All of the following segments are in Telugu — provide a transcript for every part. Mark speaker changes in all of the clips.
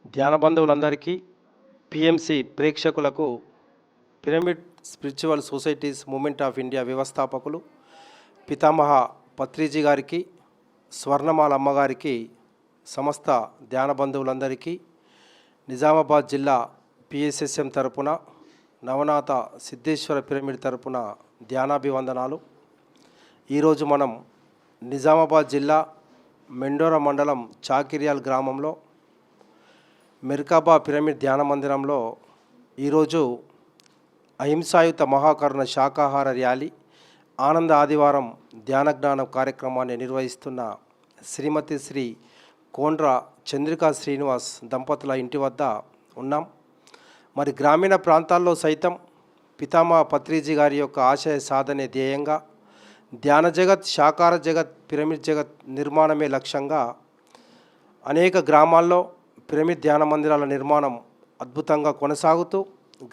Speaker 1: ధ్యాన బంధువులందరికీ, పిఎంసి ప్రేక్షకులకు, pyramid spiritual societies moment of India వ్యవస్థాపకులు పితామహ పత్రిజీ గారికి, స్వర్ణమాల అమ్మగారికి, సమస్త ధ్యాన బంధువులందరికీ నిజామాబాద్ జిల్లా పిఎస్ఎస్ఎం తరపున, నవనాథ సిద్ధేశ్వర పిరమిడ్ తరపున ధ్యానాభివందనాలు. ఈరోజు మనం నిజామాబాద్ జిల్లా మెండోర మండలం చాకిర్యాల్ గ్రామంలో మెర్కాబా పిరమిడ్ ధ్యాన మందిరంలో ఈరోజు అహింసాయుత మహాకరుణ శాకాహార ర్యాలీ, ఆనంద ఆదివారం ధ్యానజ్ఞానం కార్యక్రమాన్ని నిర్వహిస్తున్న శ్రీమతి శ్రీ కోండ్ర చంద్రికా శ్రీనివాస్ దంపతుల ఇంటి వద్ద ఉన్నాం. మరి గ్రామీణ ప్రాంతాల్లో సైతం పితామహ పత్రిజీ గారి యొక్క ఆశయ సాధనే ధ్యేయంగా ధ్యాన జగత్, శాకార జగత్, పిరమిడ్ జగత్ నిర్మాణమే లక్ష్యంగా అనేక గ్రామాల్లో పిరమిడ్ ధ్యాన మందిరాల నిర్మాణం అద్భుతంగా కొనసాగుతూ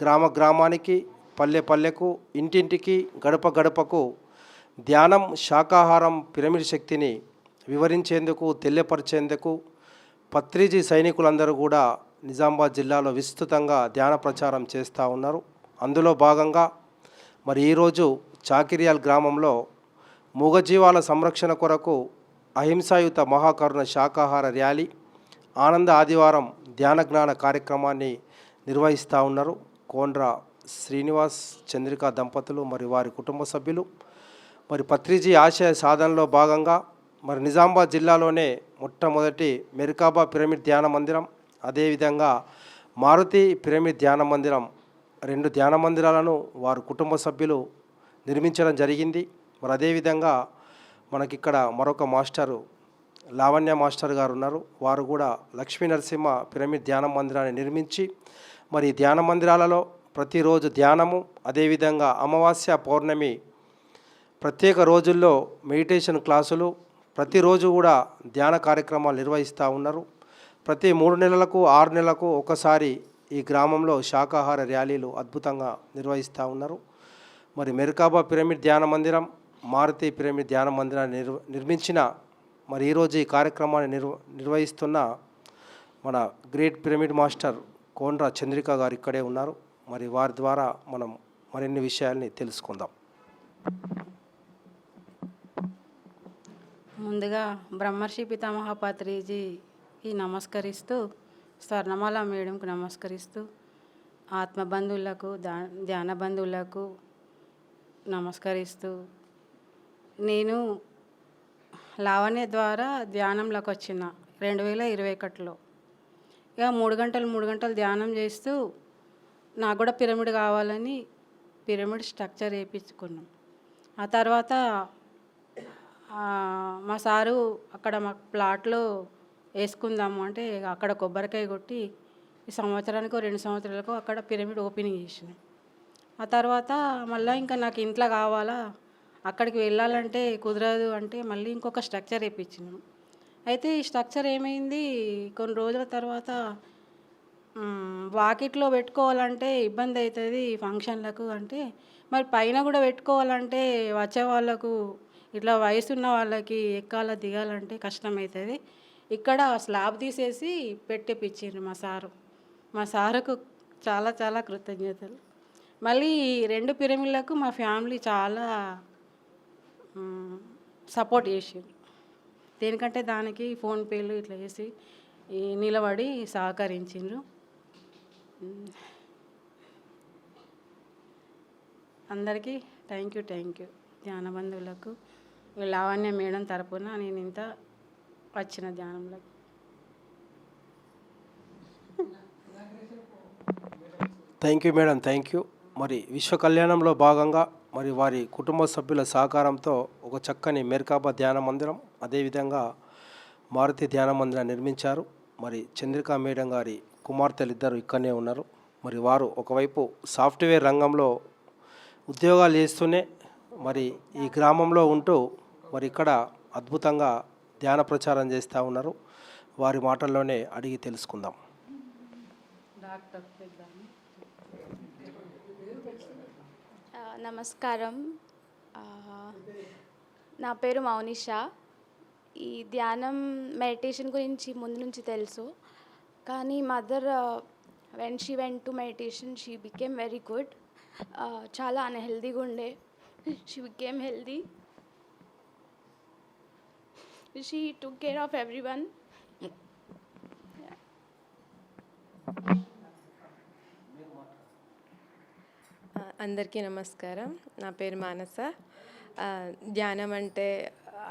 Speaker 1: గ్రామ గ్రామానికి, పల్లె పల్లెకు, ఇంటింటికి, గడప గడపకు ధ్యానం, శాకాహారం, పిరమిడ్ శక్తిని వివరించేందుకు, తెలియపరిచేందుకు పత్రిజీ సైనికులందరూ కూడా నిజామాబాద్ జిల్లాలో విస్తృతంగా ధ్యాన ప్రచారం చేస్తూ ఉన్నారు. అందులో భాగంగా మరి ఈరోజు చాకిర్యాల్ గ్రామంలో మూగజీవాల సంరక్షణ కొరకు అహింసాయుత మహాకరుణ శాకాహార ర్యాలీ, ఆనంద ఆదివారం ధ్యానజ్ఞాన కార్యక్రమాన్ని నిర్వహిస్తూ ఉన్నారు. కోండ్ర శ్రీనివాస్ చంద్రికా దంపతులు మరి వారి కుటుంబ సభ్యులు. మరి పత్రిజీ ఆశయ సాధనలో భాగంగా మరి నిజామాబాద్ జిల్లాలోనే మొట్టమొదటి మెర్కాబా పిరమిడ్ ధ్యాన మందిరం, అదేవిధంగా మారుతి పిరమిడ్ ధ్యాన మందిరం, 2 ధ్యాన మందిరాలను వారి కుటుంబ సభ్యులు నిర్మించడం జరిగింది. మరి అదేవిధంగా మనకిక్కడ మరొక మాస్టరు లావణ్య మాస్టర్ గారు ఉన్నారు. వారు కూడా లక్ష్మీ నరసింహ పిరమిడ్ ధ్యాన మందిరాన్ని నిర్మించి మరి ధ్యాన మందిరాలలో ప్రతిరోజు ధ్యానము, అదేవిధంగా అమావాస్య, పౌర్ణమి ప్రత్యేక రోజుల్లో మెడిటేషన్ క్లాసులు, ప్రతిరోజు కూడా ధ్యాన కార్యక్రమాలు నిర్వహిస్తూ ఉన్నారు. ప్రతి 3 నెలలకు 6 నెలలకు ఒకసారి ఈ గ్రామంలో శాకాహార ర్యాలీలు అద్భుతంగా నిర్వహిస్తూ ఉన్నారు. మరి మెర్కాబా పిరమిడ్ ధ్యాన మందిరం, మారుతి పిరమిడ్ ధ్యాన మందిరాన్ని నిర్మించిన మరి ఈరోజు ఈ కార్యక్రమాన్ని నిర్వహిస్తున్న మన great pyramid master Kondra Chandrika గారు ఇక్కడే ఉన్నారు. మరి వారి ద్వారా మనం మరిన్ని విషయాల్ని తెలుసుకుందాం.
Speaker 2: ముందుగా బ్రహ్మర్షి పితామహ పత్రిజీకి నమస్కరిస్తూ, స్వర్ణమాల మేడంకు నమస్కరిస్తూ, ఆత్మబంధువులకు, ధ్యాన బంధువులకు నమస్కరిస్తూ, నేను లావణ్య ద్వారా ధ్యానంలోకి వచ్చిన 2021లో ఇక 3 గంటలు ధ్యానం చేస్తూ నాకు కూడా పిరమిడ్ కావాలని పిరమిడ్ స్ట్రక్చర్ వేయించుకున్నాం. ఆ తర్వాత మా సారు అక్కడ మా ప్లాట్లో వేసుకుందాము అంటే అక్కడ కొబ్బరికాయ కొట్టి ఈ సంవత్సరానికో 2 సంవత్సరాలకో అక్కడ పిరమిడ్ ఓపెనింగ్ చేసినాం. ఆ తర్వాత మళ్ళీ ఇంకా నాకు ఇంట్లో కావాలా, అక్కడికి వెళ్ళాలంటే కుదరదు అంటే మళ్ళీ ఇంకొక స్ట్రక్చర్ వేయించినాం. అయితే ఈ స్ట్రక్చర్ ఏమైంది, కొన్ని రోజుల తర్వాత వాకిట్లో పెట్టుకోవాలంటే ఇబ్బంది అవుతుంది ఫంక్షన్లకు అంటే, మరి పైన కూడా పెట్టుకోవాలంటే వచ్చే వాళ్ళకు, ఇట్లా వయసు ఉన్న వాళ్ళకి ఎక్కాల దిగాలంటే కష్టమవుతుంది. ఇక్కడ స్లాబ్ తీసేసి పెట్టిపించారు మా సారుకు చాలా చాలా కృతజ్ఞతలు. మళ్ళీ 2 పిరమిడ్లకు మా ఫ్యామిలీ చాలా సపోర్ట్ చేసింది. దేనికంటే దానికి ఫోన్పేలు ఇట్లా చేసి నిలబడి సహకరించిండ్రు. అందరికీ థ్యాంక్ యూ. ధ్యాన బంధువులకు, లావణ్య మేడం తరపున నేను ఇంత వచ్చిన ధ్యానంలో.
Speaker 1: Thank you madam, thank you. మరి విశ్వ కళ్యాణంలో భాగంగా మరి వారి కుటుంబ సభ్యుల సహకారంతో ఒక చక్కని మెర్కాబా ధ్యాన మందిరం, అదేవిధంగా మారుతి ధ్యాన మందిరం నిర్మించారు. మరి చంద్రికా మేడం గారి కుమార్తెలు ఇద్దరు ఇక్కడనే ఉన్నారు. మరి వారు ఒకవైపు సాఫ్ట్వేర్ రంగంలో ఉద్యోగాలు చేస్తూనే మరి ఈ గ్రామంలో ఉంటూ మరి ఇక్కడ అద్భుతంగా ధ్యాన ప్రచారం చేస్తూ ఉన్నారు. వారి మాటల్లోనే అడిగి తెలుసుకుందాం.
Speaker 3: నమస్కారం. నా పేరు మౌనిషా. ఈ ధ్యానం, మెడిటేషన్ గురించి ముందు నుంచి తెలుసు, కానీ mother when she went to meditation she became very good. చాలా అన్హెల్దీగా ఉండే, she became healthy. She took care of every one.
Speaker 4: అందరికీ నమస్కారం. నా పేరు మానస. ధ్యానం అంటే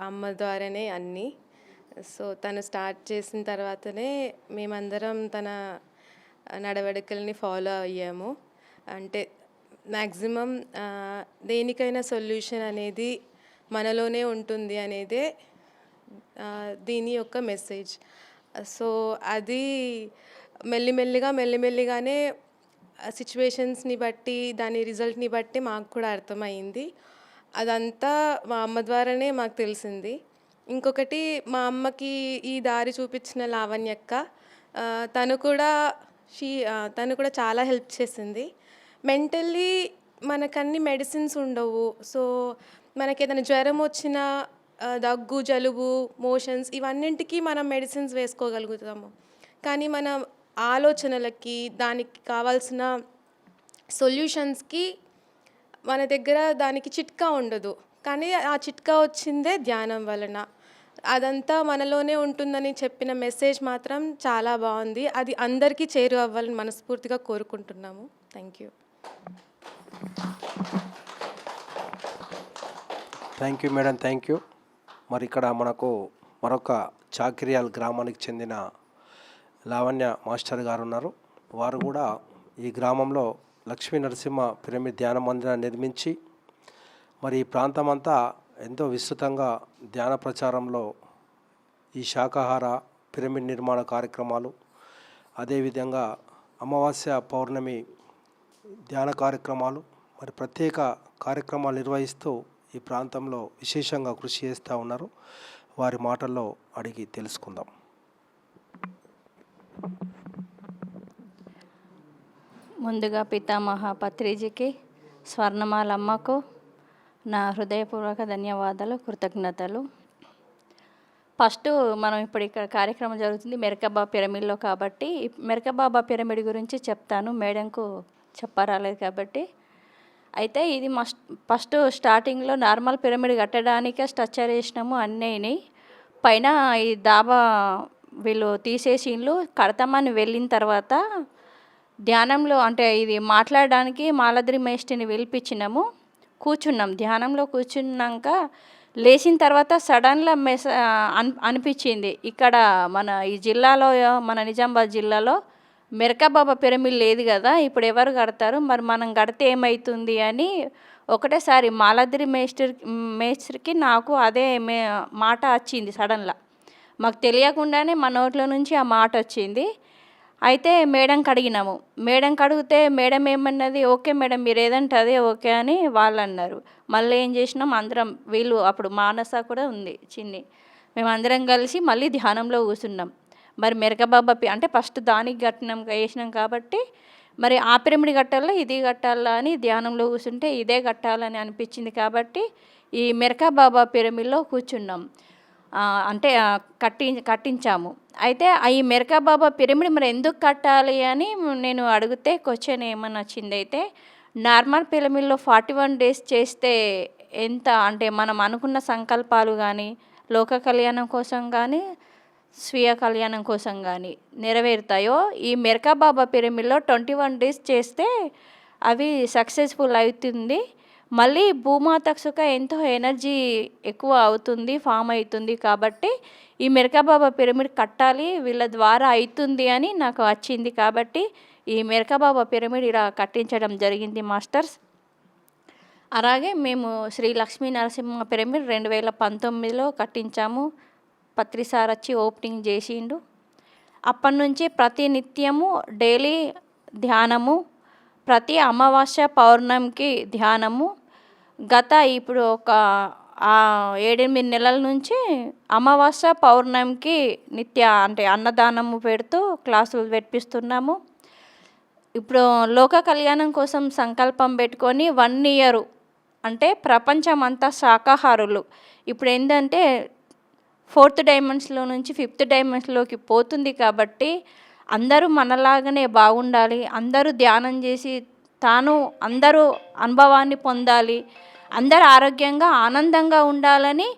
Speaker 4: అమ్మ ద్వారానే అన్నీ. సో తను స్టార్ట్ చేసిన తర్వాతనే మేమందరం తన నడవడికల్ని ఫాలో అయ్యాము. అంటే మ్యాక్సిమం దేనికైనా సొల్యూషన్ అనేది మనలోనే ఉంటుంది అనేదే దీని యొక్క మెసేజ్. సో అది మెల్లిమెల్లిగానే సిచ్యువేషన్స్ని బట్టి దాని రిజల్ట్ని బట్టి మాకు కూడా అర్థమైంది. అదంతా మా అమ్మ ద్వారానే మాకు తెలిసింది. ఇంకొకటి, మా అమ్మకి ఈ దారి చూపించిన లావణ్యక్క, తను కూడా చాలా హెల్ప్ చేసింది. మెంటల్లీ మనకన్ని మెడిసిన్స్ ఉండవు. సో మనకి ఏదైనా జ్వరం వచ్చినా, దగ్గు, జలుబు, మోషన్స్ ఇవన్నింటికి మనం మెడిసిన్స్ వేసుకోగలుగుతాము. కానీ మన ఆలోచనలకి, దానికి కావాల్సిన సొల్యూషన్స్కి మన దగ్గర దానికి చిట్కా ఉండదు. కానీ ఆ చిట్కా వచ్చిందే ధ్యానం వలన. అదంతా మనలోనే ఉంటుందని చెప్పిన మెసేజ్ మాత్రం చాలా బాగుంది. అది అందరికీ చేరు అవ్వాలని మనస్ఫూర్తిగా కోరుకుంటున్నాము. Thank you.
Speaker 1: Thank you madam, thank you. మరి ఇక్కడ మనకు మరొక చాకిరియాల్ గ్రామానికి చెందిన లావణ్య మాస్టర్ గారు ఉన్నారు. వారు కూడా ఈ గ్రామంలో లక్ష్మీ నరసింహ పిరమిడ్ ధ్యాన మందిరాన్ని నిర్మించి మరి ఈ ప్రాంతమంతా ఎంతో విస్తృతంగా ధ్యాన ప్రచారంలో ఈ శాకాహార పిరమిడ్ నిర్మాణ కార్యక్రమాలు, అదేవిధంగా అమావాస్య పౌర్ణమి ధ్యాన కార్యక్రమాలు, మరి ప్రత్యేక కార్యక్రమాలు నిర్వహిస్తూ ఈ ప్రాంతంలో విశేషంగా కృషి చేస్తూ ఉన్నారు. వారి మాటల్లో అడిగి తెలుసుకుందాం.
Speaker 5: ముందుగా పితామహ పత్రిజీకి, స్వర్ణమాలమ్మకు నా హృదయపూర్వక ధన్యవాదాలు, కృతజ్ఞతలు. ఫస్ట్ మనం ఇప్పుడు ఇక్కడ కార్యక్రమం జరుగుతుంది మెరకబాబా పిరమిడ్లో కాబట్టి మెరకబాబా పిరమిడ్ గురించి చెప్తాను. మేడంకు చెప్పరాలేదు కాబట్టి. అయితే ఇది ఫస్ట్ స్టార్టింగ్లో నార్మల్ పిరమిడ్ కట్టడానికే స్ట్రక్చర్ వేసినాము. అన్నీ పైన ఈ దాబా వీళ్ళు తీసేసిండ్లు. కడతామని వెళ్ళిన తర్వాత ధ్యానంలో అంటే ఇది మాట్లాడడానికి మాలద్రి మేష్టిని పిలిపించినాము. కూర్చున్నాం. ధ్యానంలో కూర్చున్నాక లేచిన తర్వాత సడన్గా అనిపించింది, ఇక్కడ మన ఈ జిల్లాలో, మన నిజామాబాద్ జిల్లాలో మెరకబాబా పిరమిడ్ లేదు కదా, ఇప్పుడు ఎవరు కడతారు, మరి మనం కడితే ఏమవుతుంది అని ఒకటేసారి మాలద్రి మేస్త్రికి నాకు అదే మాట వచ్చింది. సడన్గా మాకు తెలియకుండానే మా నోట్లో నుంచి ఆ మాట వచ్చింది. అయితే మేడంకి అడిగినాము. మేడంకి అడిగితే మేడం ఏమన్నది, ఓకే మేడం మీరు ఏదంటే అదే ఓకే అని వాళ్ళు అన్నారు. మళ్ళీ ఏం చేసినాం, అందరం వీళ్ళు అప్పుడు మానస కూడా ఉంది చిన్ని, మేమందరం కలిసి మళ్ళీ ధ్యానంలో కూర్చున్నాం. మరి మెరకబాబా అంటే ఫస్ట్ దానికి వేసినాం కాబట్టి మరి ఆ పిరమిడ్ కట్టాలా ఇది కట్టాలా అని ధ్యానంలో కూర్చుంటే ఇదే కట్టాలని అనిపించింది కాబట్టి ఈ మెరకబాబా పిరమిడ్లో కూర్చున్నాం. అంటే కట్టించాము. అయితే ఈ మెరకబాబా పిరమిడ్ మరి ఎందుకు కట్టాలి అని నేను అడిగితే క్వశ్చన్ ఏమని వచ్చింది, అయితే నార్మల్ పిరమిడ్లో 41 days చేస్తే ఎంత అంటే మనం అనుకున్న సంకల్పాలు కానీ, లోక కళ్యాణం కోసం కానీ, స్వీయ కళ్యాణం కోసం కానీ నెరవేరుతాయో, ఈ మెరకబాబా పిరమిడ్లో 21 days చేస్తే అవి సక్సెస్ఫుల్ అవుతుంది. మళ్ళీ భూమాతకు సుఖ ఎంతో ఎనర్జీ ఎక్కువ అవుతుంది, ఫామ్ అవుతుంది. కాబట్టి ఈ మెరకబాబా పిరమిడ్ కట్టాలి, వీళ్ళ ద్వారా అవుతుంది అని నాకు వచ్చింది. కాబట్టి ఈ మెరకబాబా పిరమిడ్ ఇలా కట్టించడం జరిగింది మాస్టర్స్. అలాగే మేము శ్రీ లక్ష్మీ నరసింహ పిరమిడ్ 2019లో కట్టించాము. పత్రిసార్ వచ్చి ఓపెనింగ్ చేసిండు. అప్పటి నుంచి ప్రతి నిత్యము డైలీ ధ్యానము, ప్రతి అమావాస్య పౌర్ణమికి ధ్యానము. ఇప్పుడు ఒక 7-8 నెలల నుంచి అమావాస్య పౌర్ణమికి అంటే అన్నదానము పెడుతూ క్లాసులు పెట్టిస్తున్నాము. ఇప్పుడు లోక కళ్యాణం కోసం సంకల్పం పెట్టుకొని 1 year అంటే ప్రపంచం అంతా శాకాహారులు. ఇప్పుడు ఏంటంటే 4th dimensionలో నుంచి 5th dimensionలోకి పోతుంది కాబట్టి అందరూ మనలాగానే బాగుండాలి, అందరూ ధ్యానం చేసి అందరూ అనుభవాన్ని పొందాలి, అందరూ ఆరోగ్యంగా ఆనందంగా ఉండాలని,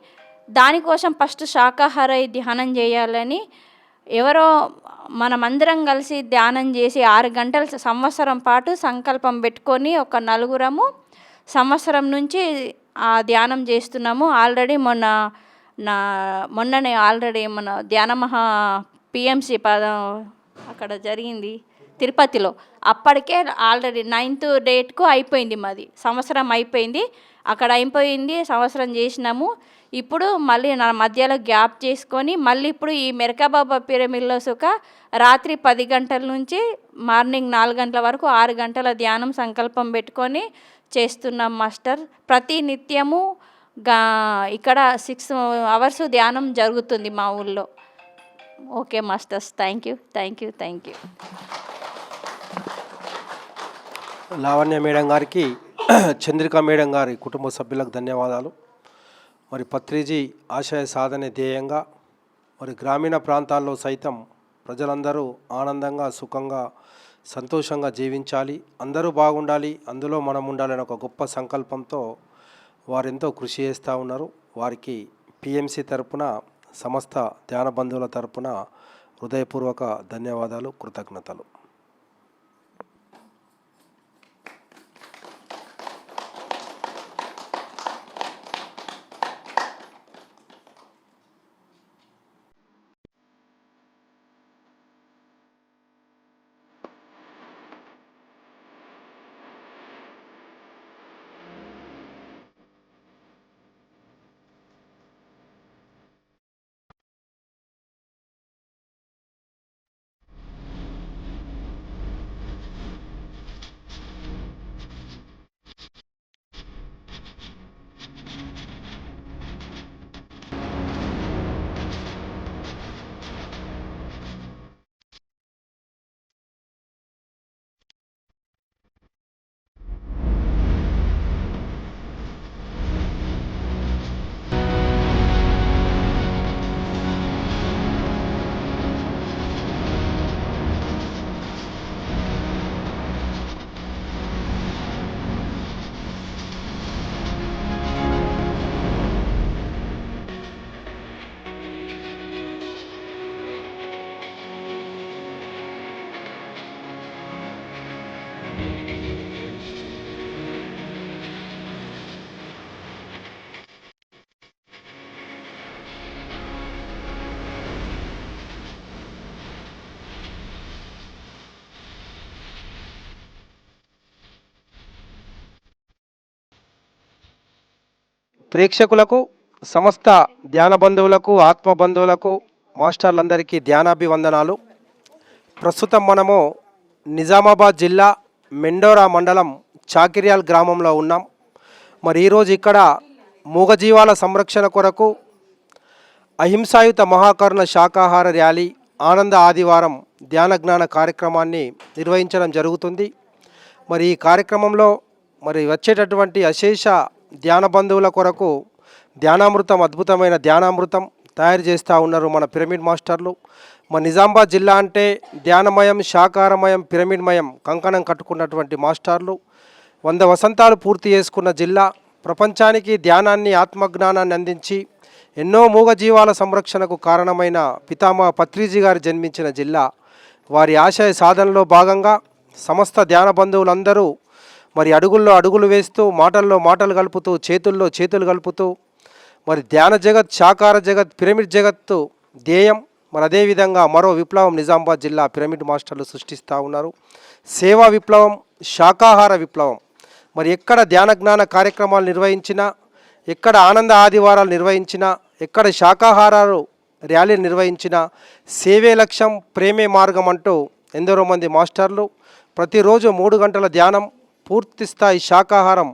Speaker 5: దానికోసం ఫస్ట్ శాకాహార ధ్యానం చేయాలని ఎవరో మనమందరం కలిసి ధ్యానం చేసి 6 గంటల సంవత్సరం పాటు సంకల్పం పెట్టుకొని ఒక నలుగురము సంవత్సరం నుంచి ఆ ధ్యానం చేస్తున్నాము. ఆల్రెడీ మొన్ననే ఆల్రెడీ మన ధ్యాన మహా పిఎంసి అక్కడ జరిగింది తిరుపతిలో. అప్పటికే ఆల్రెడీ 9th డేట్కు అయిపోయింది, మాది సంవత్సరం అయిపోయింది. అక్కడ అయిపోయింది, సంవత్సరం చేసినాము. ఇప్పుడు మళ్ళీ నా మధ్యలో గ్యాప్ చేసుకొని మళ్ళీ ఇప్పుడు ఈ మెరకాబాబా పిరమిడ్లో సుఖ రాత్రి 10 గంటల నుంచి మార్నింగ్ 4 గంటల వరకు 6 గంటల ధ్యానం సంకల్పం పెట్టుకొని చేస్తున్నాం మాస్టర్. ప్రతి నిత్యము ఇక్కడ 6 అవర్స్ ధ్యానం జరుగుతుంది మా ఊళ్ళో. Okay masters, thank you.
Speaker 1: Lavanya madam గారికి, చంద్రిక మేడం గారి కుటుంబ సభ్యులకు ధన్యవాదాలు. మరి పత్రిజీ ఆశయ సాధనే ధ్యేయంగా మరి గ్రామీణ ప్రాంతాల్లో సైతం ప్రజలందరూ ఆనందంగా, సుఖంగా, సంతోషంగా జీవించాలి, అందరూ బాగుండాలి, అందులో మనం ఉండాలని ఒక గొప్ప సంకల్పంతో వారెంతో కృషి చేస్తూ ఉన్నారు. వారికి పిఎంసి తరపున, సమస్త ధ్యాన బంధువుల తరపున హృదయపూర్వక ధన్యవాదాలు, కృతజ్ఞతలు. ప్రేక్షకులకు, సమస్త ధ్యాన బంధువులకు, ఆత్మ బంధువులకు, మాస్టర్లందరికీ ధ్యానాభివందనాలు. ప్రస్తుతం మనము నిజామాబాద్ జిల్లా మెండోరా మండలం చాకిర్యాల్ గ్రామంలో ఉన్నాం. మరి ఈరోజు ఇక్కడ మూగజీవాల సంరక్షణ కొరకు అహింసాయుత మహాకరుణ శాకాహార ర్యాలీ ఆనంద ఆదివారం ధ్యాన జ్ఞాన కార్యక్రమాన్ని నిర్వహించడం జరుగుతుంది. మరి ఈ కార్యక్రమంలో మరి వచ్చేటటువంటి అశేష ధ్యాన బంధువుల కొరకు ధ్యానామృతం, అద్భుతమైన ధ్యానామృతం తయారు చేస్తూ ఉన్నారు మన పిరమిడ్ మాస్టర్లు. మన నిజామాబాద్ జిల్లా అంటే ధ్యానమయం, శాకారమయం, పిరమిడ్మయం కంకణం కట్టుకున్నటువంటి మాస్టర్లు. 100 వసంతాలు పూర్తి చేసుకున్న జిల్లా, ప్రపంచానికి ధ్యానాన్ని, ఆత్మజ్ఞానాన్ని అందించి ఎన్నో మూగజీవాల సంరక్షణకు కారణమైన పితామహ పత్రిజీ గారు జన్మించిన జిల్లా. వారి ఆశయ సాధనలో భాగంగా సమస్త ధ్యాన బంధువులందరూ మరి అడుగుల్లో అడుగులు వేస్తూ, మాటల్లో మాటలు కలుపుతూ, చేతుల్లో చేతులు కలుపుతూ మరి ధ్యాన జగత్, శాకార జగత్, పిరమిడ్ జగత్తు ధ్యేయం. మరి అదేవిధంగా మరో విప్లవం నిజామాబాద్ జిల్లా పిరమిడ్ మాస్టర్లు సృష్టిస్తూ ఉన్నారు. సేవా విప్లవం, శాకాహార విప్లవం. మరి ఎక్కడ ధ్యాన జ్ఞాన కార్యక్రమాలు నిర్వహించినా, ఎక్కడ ఆనంద ఆదివారాలు నిర్వహించినా, ఎక్కడ శాకాహారాలు ర్యాలీలు నిర్వహించినా సేవే లక్ష్యం, ప్రేమే మార్గం అంటూ ఎందరో మంది మాస్టర్లు ప్రతిరోజు 3 గంటల ధ్యానం, పూర్తి స్థాయి శాకాహారం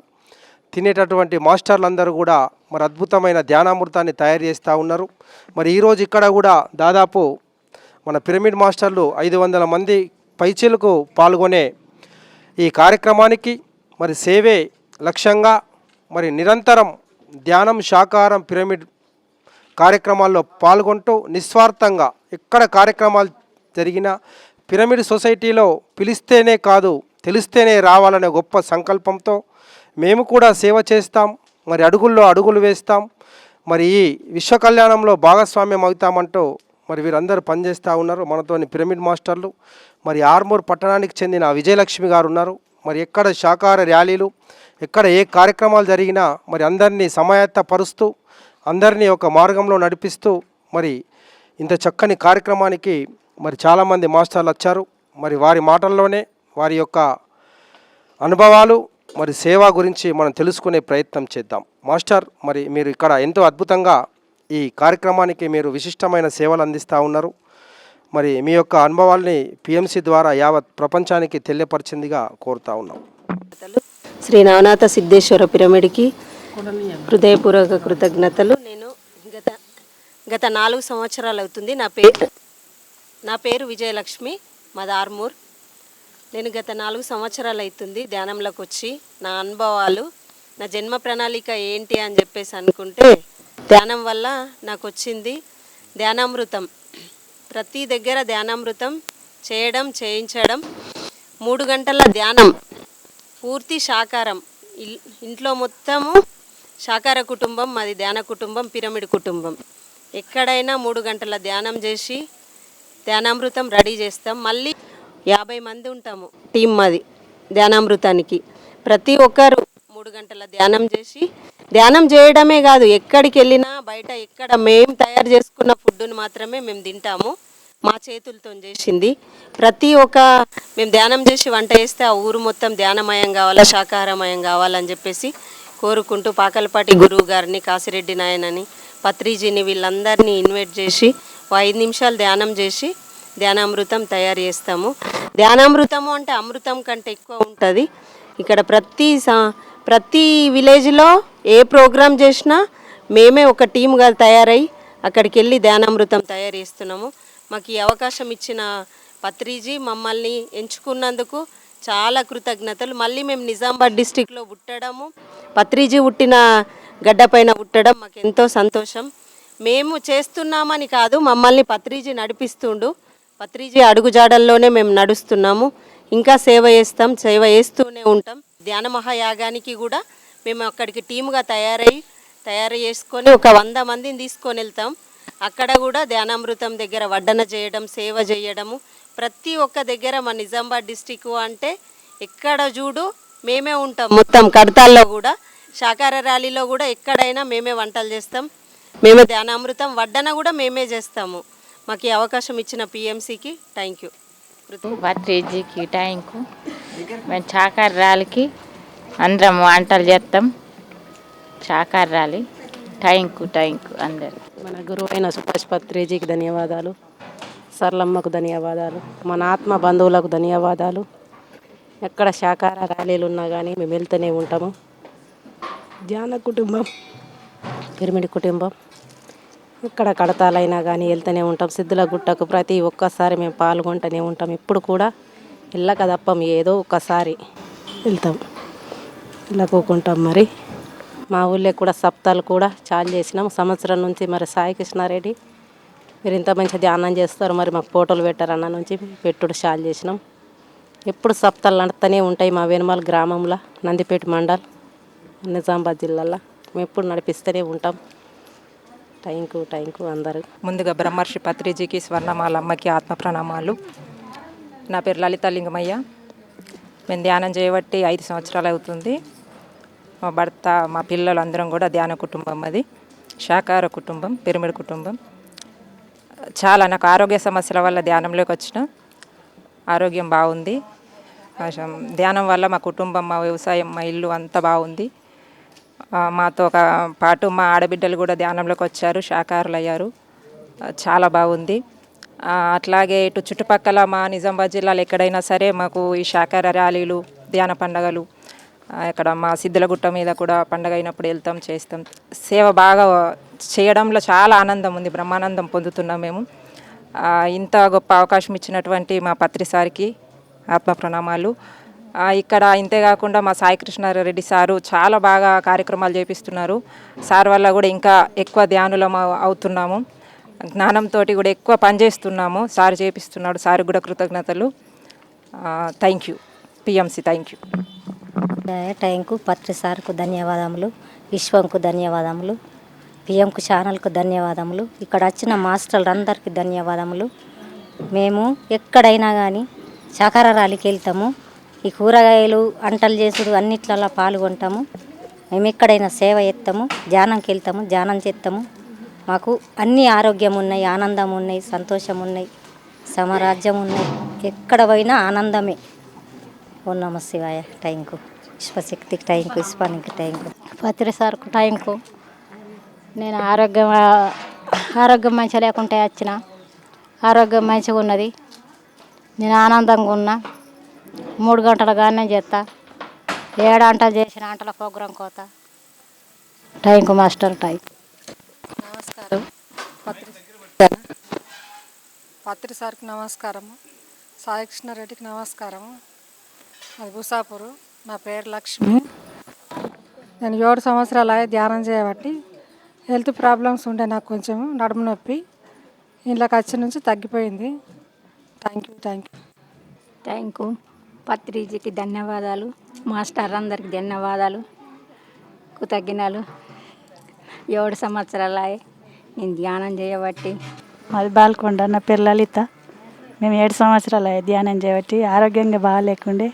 Speaker 1: తినేటటువంటి మాస్టర్లందరూ కూడా మరి అద్భుతమైన ధ్యానామృతాన్ని తయారు చేస్తూ ఉన్నారు. మరి ఈరోజు ఇక్కడ కూడా దాదాపు మన పిరమిడ్ మాస్టర్లు 500 మంది పైచీలకు పాల్గొనే ఈ కార్యక్రమానికి మరి సేవే లక్ష్యంగా మరి నిరంతరం ధ్యానం, శాకాహారం, పిరమిడ్ కార్యక్రమాల్లో పాల్గొంటూ నిస్వార్థంగా ఎక్కడ కార్యక్రమాలు జరిగినా పిరమిడ్ సొసైటీలో పిలిస్తేనే కాదు తెలిస్తేనే రావాలనే గొప్ప సంకల్పంతో మేము కూడా సేవ చేస్తాం, మరి అడుగుల్లో అడుగులు వేస్తాం, మరి ఈ విశ్వ కళ్యాణంలో భాగస్వామ్యం అవుతామంటూ మరి వీరందరూ పనిచేస్తూ ఉన్నారు. మనతోని పిరమిడ్ మాస్టర్లు, మరి ఆర్మూర్ పట్టణానికి చెందిన విజయలక్ష్మి గారు ఉన్నారు. మరి ఎక్కడ శాకాహార ర్యాలీలు, ఎక్కడ ఏ కార్యక్రమాలు జరిగినా మరి అందరినీ సమాయత్తపరుస్తూ అందరినీ ఒక మార్గంలో నడిపిస్తూ మరి ఇంత చక్కని కార్యక్రమానికి మరి చాలామంది మాస్టర్లు వచ్చారు. మరి వారి మాటల్లోనే వారి యొక్క అనుభవాలు మరి సేవ గురించి మనం తెలుసుకునే ప్రయత్నం చేద్దాం. మాస్టర్, మరి మీరు ఇక్కడ ఎంతో అద్భుతంగా ఈ కార్యక్రమానికి మీరు విశిష్టమైన సేవలు అందిస్తూ ఉన్నారు. మరి మీ యొక్క అనుభవాల్ని పిఎంసి ద్వారా యావత్ ప్రపంచానికి తెలియపరిచిందిగా కోరుతా ఉన్నాం.
Speaker 6: శ్రీ నవనాథ సిద్ధేశ్వర పిరమిడ్కి హృదయపూర్వక కృతజ్ఞతలు. నేను గత 4 సంవత్సరాలు అవుతుంది. నా పేరు విజయలక్ష్మి, మాది ఆర్మూర్. నేను గత 4 సంవత్సరాలు అవుతుంది ధ్యానంలోకి వచ్చి. నా అనుభవాలు, నా జన్మ ప్రణాళిక ఏంటి అని చెప్పేసి అనుకుంటే, ధ్యానం వల్ల నాకు వచ్చింది ధ్యానామృతం. ప్రతి దగ్గర ధ్యానామృతం చేయించడం, 3 గంటల ధ్యానం, పూర్తి శాకారం. ఇంట్లో మొత్తము శాకార కుటుంబం, మాది ధ్యాన కుటుంబం, పిరమిడ్ కుటుంబం. ఎక్కడైనా 3 గంటల ధ్యానం చేసి ధ్యానామృతం రెడీ చేస్తాం. మళ్ళీ 50 మంది ఉంటాము టీం మాది ధ్యానామృతానికి. ప్రతి ఒక్కరు 3 గంటల ధ్యానం చేయడమే కాదు, ఎక్కడికి వెళ్ళినా బయట ఎక్కడ మేము తయారు చేసుకున్న ఫుడ్ని మాత్రమే మేము తింటాము, మా చేతులతో చేసింది. మేము ధ్యానం చేసి వంట చేస్తే ఆ ఊరు మొత్తం ధ్యానమయం కావాలా, శాకాహారమయం కావాలని చెప్పేసి కోరుకుంటూ పాకలపాటి గురువు గారిని, కాసిరెడ్డి నాయనని, పత్రిజీని వీళ్ళందరినీ ఇన్వైట్ చేసి 5 నిమిషాలు ధ్యానం చేసి ధ్యానామృతం తయారు చేస్తాము. ధ్యానామృతము అంటే అమృతం కంటే ఎక్కువ ఉంటుంది. ఇక్కడ ప్రతి విలేజ్లో ఏ ప్రోగ్రాం చేసినా మేమే ఒక టీమ్గా తయారై అక్కడికి వెళ్ళి ధ్యానామృతం తయారు చేస్తున్నాము. మాకు ఈ అవకాశం ఇచ్చిన పత్రిజీ మమ్మల్ని ఎంచుకున్నందుకు చాలా కృతజ్ఞతలు. మళ్ళీ మేము నిజామాబాద్ డిస్టిక్లో పుట్టడము, పత్రిజీ పుట్టిన గడ్డపైన పుట్టడం మాకు ఎంతో సంతోషం. మేము చేస్తున్నామని కాదు, మమ్మల్ని పత్రిజీ నడిపిస్తుండు. పత్రిజీ అడుగుజాడల్లోనే మేము నడుస్తున్నాము. ఇంకా సేవ చేస్తూనే ఉంటాం. ధ్యాన మహాయాగానికి కూడా మేము అక్కడికి టీముగా తయారు చేసుకొని ఒక 100 మందిని తీసుకొని వెళ్తాం. అక్కడ కూడా ధ్యానామృతం దగ్గర వడ్డన చేయడం, సేవ చేయడము, ప్రతి ఒక్క దగ్గర మా నిజామాబాద్ డిస్టిక్ అంటే ఎక్కడ చూడు మేమే ఉంటాం. మొత్తం కడతాల్లో కూడా, శాకాహార ర్యాలీలో కూడా ఎక్కడైనా మేమే వంటలు చేస్తాం, మేమే ధ్యానామృతం వడ్డన కూడా మేమే చేస్తాము. మాకు ఈ అవకాశం ఇచ్చిన పిఎంసికి థ్యాంక్ యూ.
Speaker 7: పత్రిజీకి థ్యాంక్ యూ. మేము శాకాహార ర్యాలీకి అందరం వంటలు చేస్తాం. శాకాహార ర్యాలీ థ్యాంక్ యూ అందరు.
Speaker 6: మన గురువు అయిన సుభాష్ పత్రిజీకి ధన్యవాదాలు, సరళమ్మకు ధన్యవాదాలు, మన ఆత్మ బంధువులకు ధన్యవాదాలు. ఎక్కడ శాకాహార ర్యాలీలు ఉన్నా కానీ మేము వెళ్తూనే ఉంటాము. ధ్యాన కుటుంబం, పిరమిడ్ కుటుంబం, ఇక్కడ కడతాలైనా కానీ వెళ్తూనే ఉంటాం. సిద్ధుల గుట్టకు ప్రతి ఒక్కసారి మేము పాల్గొంటూనే ఉంటాం. ఇప్పుడు కూడా వెళ్ళక తప్పం, ఏదో ఒక్కసారి వెళ్తాం, వెళ్ళకోకుంటాం. మరి మా ఊళ్ళో కూడా సప్తాలు కూడా చాలు చేసినాం. సంవత్సరం నుంచి మరి సాయి కృష్ణారెడ్డి మీరు ఇంత మంచి ధ్యానం చేస్తారు, మరి మాకు ఫోటోలు పెట్టారన్న నుంచి పెట్టుడు చాలు చేసినాం. ఎప్పుడు సప్తాలు నడుస్తూనే ఉంటాయి మా వేనుమల గ్రామంలో, నందిపేట మండల్, నిజామాబాద్ జిల్లాలో మేము ఎప్పుడు నడిపిస్తూనే ఉంటాం. థ్యాంక్ యూ అందరూ.
Speaker 8: ముందుగా బ్రహ్మర్షి పత్రిజీకి, స్వర్ణమాల అమ్మకి ఆత్మ ప్రణామాలు. నా పేరు లలిత లింగమయ్య. మేము ధ్యానం చేయబట్టి 5 సంవత్సరాలు అవుతుంది. మా భర్త, మా పిల్లలు అందరం కూడా ధ్యాన కుటుంబం. అది శాకాహార కుటుంబం, పిరమిడ్ కుటుంబం. చాలా నాకు ఆరోగ్య సమస్యల వల్ల ధ్యానంలోకి వచ్చిన, ఆరోగ్యం బాగుంది. ధ్యానం వల్ల మా కుటుంబం, మా వ్యవసాయం, మా ఇల్లు అంతా బాగుంది. మాతో పాటు మా ఆడబిడ్డలు కూడా ధ్యానంలోకి వచ్చారు, శాకాహారులు అయ్యారు. చాలా బాగుంది. అట్లాగే ఇటు చుట్టుపక్కల మా నిజామాబాద్ జిల్లాలో ఎక్కడైనా సరే మాకు ఈ శాకాహార ర్యాలీలు, ధ్యాన పండుగలు, ఇక్కడ మా సిద్ధులగుట్ట మీద కూడా పండుగ అయినప్పుడు వెళ్తాం, చేస్తాం. సేవ బాగా చేయడంలో చాలా ఆనందం ఉంది, బ్రహ్మానందం పొందుతున్నాం మేము. ఇంత గొప్ప అవకాశం ఇచ్చినటువంటి మా పత్రిసారికి ఆత్మ ప్రణామాలు. ఇక్కడ ఇంతేకాకుండా మా సాయి కృష్ణారెడ్డి సారు చాలా బాగా కార్యక్రమాలు చేపిస్తున్నారు. సార్ వల్ల కూడా ఇంకా ఎక్కువ ధ్యానులం అవుతున్నాము. జ్ఞానంతో కూడా ఎక్కువ పనిచేస్తున్నాము. సార్ చేపిస్తున్నాడు, సార్ కూడా కృతజ్ఞతలు. Thank you PMC, thank you.
Speaker 9: టైంకు పత్రి సార్కు ధన్యవాదములు, విశ్వంకు ధన్యవాదములు, పిఎంకు ఛానల్కు ధన్యవాదములు, ఇక్కడ వచ్చిన మాస్టర్లందరికీ ధన్యవాదములు. మేము ఎక్కడైనా కానీ శాకాహార ర్యాలీకి వెళ్తాము. ఈ కూరగాయలు వంటలు చేసుడు అన్నిట్లలో పాల్గొంటాము. మేము ఎక్కడైనా సేవ చేస్తాము, ధ్యానంకి వెళ్తాము, ధ్యానం చేస్తాము. మాకు అన్ని ఆరోగ్యం ఉన్నాయి, ఆనందం ఉన్నాయి, సంతోషం ఉన్నాయి, సమరాజ్యం ఉన్నాయి. ఎక్కడ పోయినా ఆనందమే. ఓం నమ శివాయ. టైంకు విశ్వశక్తికి టైంకు, విశ్వానికి టైంకు,
Speaker 5: పత్రి సార్కు టైంకు నేను ఆరోగ్యం మంచిగా లేకుంటే వచ్చిన, ఆరోగ్యం మంచిగా ఉన్నది. నేను ఆనందంగా ఉన్నా. 3 గంటల గానే చేస్తా, 7 గంటలు చేసిన గంటల ప్రోగ్రాం కోత. టైంకు మాస్టర్ టైం.
Speaker 10: నమస్కారం. పత్రి సార్కి నమస్కారము, సాయికృష్ణారెడ్డికి నమస్కారము. అది బుసాపూరు. నా పేరు లక్ష్మి. నేను 7 సంవత్సరాలు ధ్యానం చేయబట్టి హెల్త్ ప్రాబ్లమ్స్ ఉండే నాకు కొంచెం నడుము నొప్పి. ఇంట్లోకి వచ్చి నుంచి తగ్గిపోయింది. Thank you.
Speaker 5: Thank you. పత్రిజీకి ధన్యవాదాలు, మాస్టర్ అందరికి ధన్యవాదాలు, కృతజ్ఞతలు. 7 సంవత్సరాలు నేను ధ్యానం చేయబట్టి.
Speaker 2: మాది బాల్కొండ. నా పేరు లలిత. మేము 7 సంవత్సరాలు ధ్యానం చేయబట్టి ఆరోగ్యంగా బాగా లేకుండే.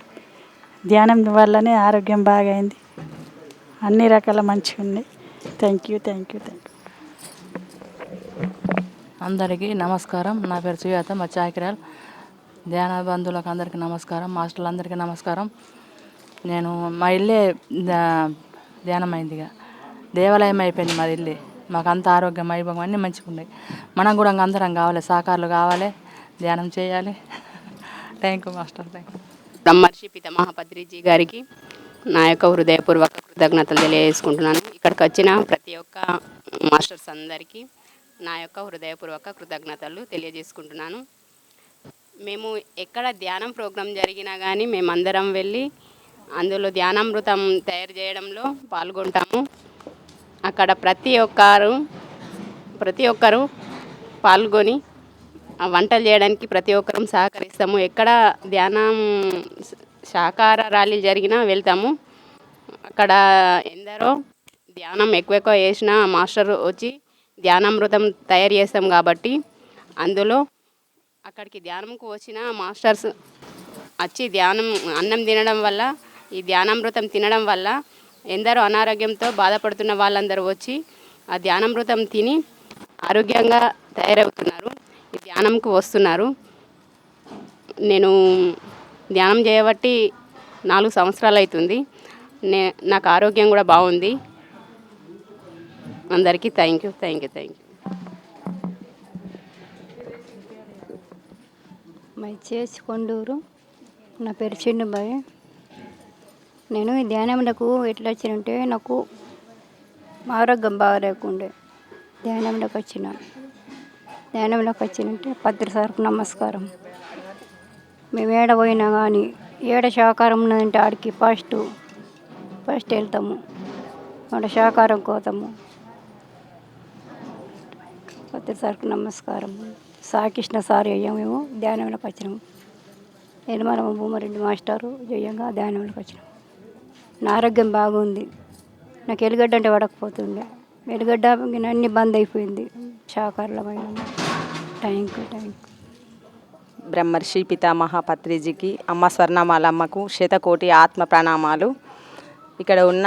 Speaker 2: ధ్యానం వల్లనే ఆరోగ్యం బాగా అయింది. అన్ని రకాల మంచిగా ఉన్నాయి. Thank you.
Speaker 11: అందరికీ నమస్కారం. నా పేరు సుజాత, మా చాకిరాల్. ధ్యాన బంధువులకు అందరికీ నమస్కారం, మాస్టర్లందరికీ నమస్కారం. నేను మా ఇల్లే ధ్యానమైందిగా, దేవాలయం అయిపోయింది మాది ఇల్లు. మాకు అంత ఆరోగ్యం, వైభవం అన్నీ మంచిగా ఉన్నాయి. మనం కూడా అందరం కావాలి, సహకారులు కావాలి, ధ్యానం చేయాలి. Thank you master. Thank you.
Speaker 12: బ్రహ్మర్షి పితామహ పత్రిజీ గారికి నా యొక్క హృదయపూర్వక కృతజ్ఞతలు తెలియజేసుకుంటున్నాను. ఇక్కడికి వచ్చిన ప్రతి ఒక్క మాస్టర్స్ అందరికీ నా యొక్క హృదయపూర్వక కృతజ్ఞతలు తెలియజేసుకుంటున్నాను. మేము ఎక్కడ ధ్యానం ప్రోగ్రాం జరిగినా కానీ మేమందరం వెళ్ళి అందులో ధ్యానామృతం తయారు చేయడంలో పాల్గొంటాము. అక్కడ ప్రతి ఒక్కరు పాల్గొని వంటలు చేయడానికి ప్రతి ఒక్కరం సహకరిస్తాము. ఎక్కడ ధ్యానం శాకాహార ర్యాలీలు జరిగినా వెళ్తాము. అక్కడ ఎందరో ధ్యానం ఎక్కువ చేసిన మాస్టర్ వచ్చి ధ్యానామృతం తయారు చేస్తాం కాబట్టి అందులో అక్కడికి ధ్యానంకు వచ్చిన మాస్టర్స్ వచ్చి అన్నం తినడం వల్ల, ఈ ధ్యానామృతం తినడం వల్ల ఎందరో అనారోగ్యంతో బాధపడుతున్న వాళ్ళందరూ వచ్చి ఆ ధ్యానామృతం తిని ఆరోగ్యంగా తయారవుతున్నారు, ఈ ధ్యానంకు వస్తున్నారు. నేను ధ్యానం చేయబట్టి 4 సంవత్సరాలు అవుతుంది. నాకు ఆరోగ్యం కూడా బాగుంది. అందరికీ థ్యాంక్ యూ.
Speaker 5: చేసి కొండూరు. నా పేరు చిన్నుబాయ్. నేను ఈ ధ్యానంలోకి ఎట్లా వచ్చినంటే నాకు ఆరోగ్యం బాగాలేకుండే. ధ్యానంలోకి వచ్చినంటే పత్రి సార్కు నమస్కారం. మేము ఏడ పోయినా కానీ ఏడ శాకారం ఉన్నదంటే ఆడికి ఫస్ట్ వెళ్తాము, ఆడ శాకారం కోతాము. పత్రి సార్కు నమస్కారం. సాయికృష్ణ సార్ అయ్యాము. మేము ధ్యానంలోకి వచ్చినాము. నిర్మల భూమారెడ్డి మాస్టారు జయంగా ధ్యానంలోకి వచ్చినాము. నా ఆరోగ్యం బాగుంది. నాకు ఎలుగడ్డ అంటే పడకపోతుండే, ఎలుగడ్డ అన్ని బంద్ అయిపోయింది. శాకాహారమైన. Thank you.
Speaker 13: బ్రహ్మర్షి పితామహ పత్రిజీకి, అమ్మ స్వర్ణమాలమ్మకు శతకోటి ఆత్మ ప్రణామాలు. ఇక్కడ ఉన్న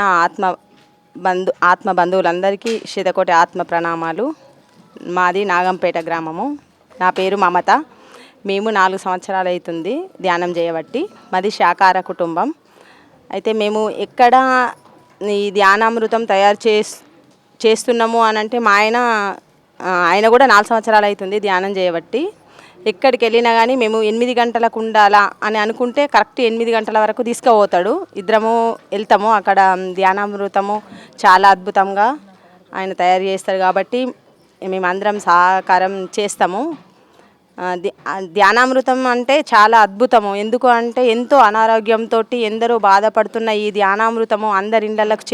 Speaker 13: ఆత్మ బంధువులందరికీ శతకోటి ఆత్మ ప్రణామాలు. మాది నాగంపేట గ్రామము. నా పేరు మమత. మేము 4 సంవత్సరాలు అవుతుంది ధ్యానం చేయబట్టి. మాది శాకాహార కుటుంబం. అయితే మేము ఎక్కడ ఈ ధ్యానామృతం తయారు చేస్తున్నాము అని అంటే మా ఆయన కూడా 4 సంవత్సరాలు అవుతుంది ధ్యానం చేయబట్టి. ఎక్కడికి వెళ్ళినా కానీ మేము 8 గంటలకు ఉండాలా అని అనుకుంటే కరెక్ట్ 8 గంటల వరకు తీసుకుపోతాడు. ఇద్దరము వెళ్తాము. అక్కడ ధ్యానామృతము చాలా అద్భుతంగా ఆయన తయారు చేస్తారు కాబట్టి మేమందరం సహకారం చేస్తాము. ధ్యానామృతం అంటే చాలా అద్భుతము. ఎందుకు అంటే ఎంతో అనారోగ్యంతో ఎందరో బాధపడుతున్న ఈ ధ్యానామృతము అందరి ఇళ్ళకు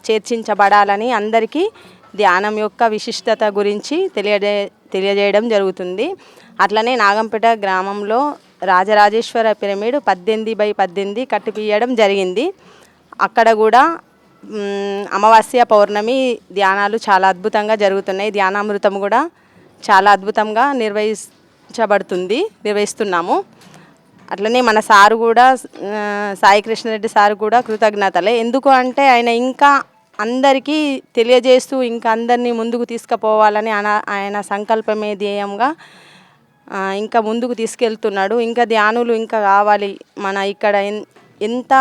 Speaker 13: చేర్చించబడాలని అందరికీ ధ్యానం యొక్క విశిష్టత గురించి తెలియజేయడం జరుగుతుంది. అట్లనే నాగంపేట గ్రామంలో రాజరాజేశ్వర పిరమిడ్ 18x18 కట్టిపియడం జరిగింది. అక్కడ కూడా అమావాస్య పౌర్ణమి ధ్యానాలు చాలా అద్భుతంగా జరుగుతున్నాయి. ధ్యానామృతం కూడా చాలా అద్భుతంగా నిర్వహిస్తున్నాము. అట్లనే మన సారు కూడా సాయి కృష్ణారెడ్డి సారు కూడా కృతజ్ఞతలే. ఎందుకు అంటే ఆయన ఇంకా అందరికీ తెలియజేస్తూ ఇంకా అందరినీ ముందుకు తీసుకుపోవాలని ఆయన సంకల్పమే ధ్యేయంగా ఇంకా ముందుకు తీసుకెళ్తున్నాడు. ఇంకా ధ్యానులు ఇంకా కావాలి. మన ఇక్కడ ఎంత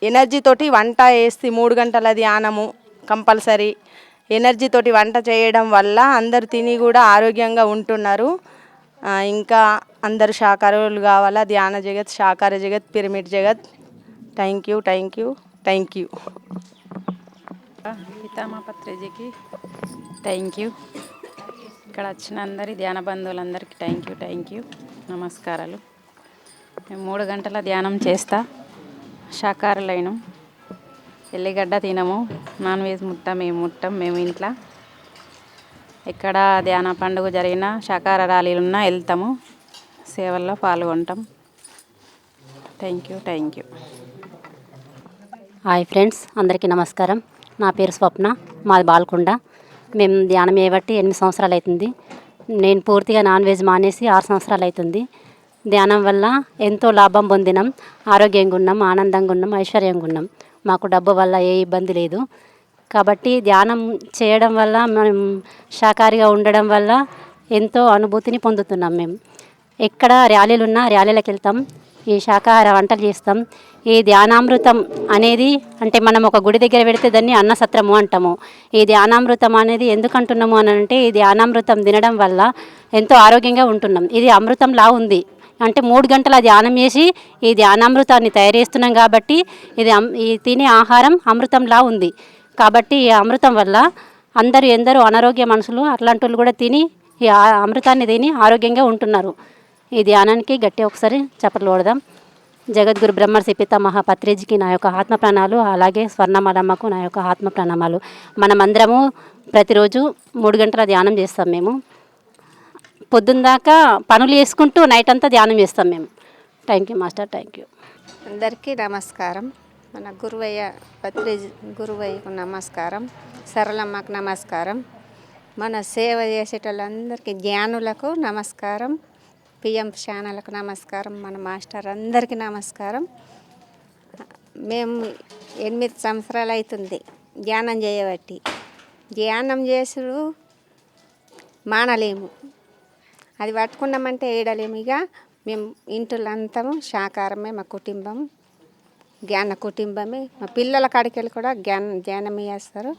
Speaker 13: ఎనర్జీతోటి వంట వేసి 3 గంటల ధ్యానము కంపల్సరీ ఎనర్జీతోటి వంట చేయడం వల్ల అందరు తిని కూడా ఆరోగ్యంగా ఉంటున్నారు. ఇంకా అందరు శాకాహారులు కావాలా. ధ్యాన జగత్, శాకాహార జగత్, పిరమిడ్ జగత్. Thank you.
Speaker 7: పితామహ పత్రిజీకి థ్యాంక్ యూ. ఇక్కడ వచ్చిన అందరి ధ్యాన బంధువులందరికీ థ్యాంక్ యూ. నమస్కారాలు. మేము 3 గంటల ధ్యానం చేస్తా. శాకాహారులైన ఎల్లిగడ్డ తినము, నాన్ వెజ్ ముట్టం మేము ఇంట్లో. ఎక్కడ ధ్యాన పండుగ జరిగినా శాకాహార ర్యాలీలున్నా వెళ్తాము, సేవల్లో పాల్గొంటాం. Thank you.
Speaker 9: హాయ్ ఫ్రెండ్స్, అందరికీ నమస్కారం. నా పేరు స్వప్న, మాది బాల్కొండ. మేము ధ్యానం చేయబట్టి 8 సంవత్సరాలు అవుతుంది. నేను పూర్తిగా నాన్ వెజ్ మానేసి 6 సంవత్సరాలు అవుతుంది. ధ్యానం వల్ల ఎంతో లాభం పొందినాం. ఆరోగ్యంగా ఉన్నాం, ఆనందంగా ఉన్నాం, ఐశ్వర్యంగా ఉన్నాం. మాకు డబ్బు వల్ల ఏ ఇబ్బంది లేదు. కాబట్టి ధ్యానం చేయడం వల్ల మనం శాకాహారిగా ఉండడం వల్ల ఎంతో అనుభూతిని పొందుతున్నాం. మేము ఎక్కడ ర్యాలీలు ఉన్నా ర్యాలీలకు వెళ్తాం, ఈ శాకాహార వంటలు చేస్తాం. ఈ ధ్యానామృతం అనేది అంటే మనం ఒక గుడి దగ్గర పెడితే దాన్ని అన్నసత్రము అంటాము. ఈ ధ్యానామృతం అనేది ఎందుకు అంటున్నాము అని అంటే, ఈ ధ్యానామృతం తినడం వల్ల ఎంతో ఆరోగ్యంగా ఉంటున్నాం. ఇది అమృతంలా ఉంది. అంటే 3 గంటల ధ్యానం చేసి ఈ ధ్యానామృతాన్ని తయారు చేస్తున్నాం కాబట్టి ఈ తినే ఆహారం అమృతంలా ఉంది. కాబట్టి ఈ అమృతం వల్ల ఎందరో అనారోగ్య మనుషులు అట్లాంటి వాళ్ళు కూడా తిని ఈ అమృతాన్ని తిని ఆరోగ్యంగా ఉంటున్నారు. ఈ ధ్యానానికి గట్టి ఒకసారి చప్పట్లు కొడదాం. జగద్గురు బ్రహ్మర్షి పితామహ పత్రిజీకి నా యొక్క ఆత్మ ప్రణామాలు, అలాగే స్వర్ణమాలమ్మకు నా యొక్క ఆత్మ ప్రణామాలు. మనమందరము ప్రతిరోజు 3 గంటల ధ్యానం చేస్తాం. మేము పొద్దున్న దాకా పనులు చేసుకుంటూ నైట్ అంతా ధ్యానం చేస్తాం మేము. Thank you master, thank you.
Speaker 14: అందరికీ నమస్కారం. మన గురువయ్య పత్రిజీ గురువయ్యకు నమస్కారం, సరళమ్మకు నమస్కారం, మన సేవ చేసేటోళ్ళందరికీ జ్ఞానులకు నమస్కారం, పిఎం ఛానల్కు నమస్కారం, మన మాస్టర్ అందరికీ నమస్కారం. మేము 8 సంవత్సరాలు అవుతుంది ధ్యానం చేయబట్టి. ధ్యానం చేసుడు మానలేము, అది పట్టుకున్నామంటే ఏడలేము. ఇక మేము ఇంట్లో అంతాము శాకాహారమే, మా కుటుంబం జ్ఞాన కుటుంబమే. మా పిల్లల కాడికెళ్ళి కూడా ధ్యానం చేస్తారు.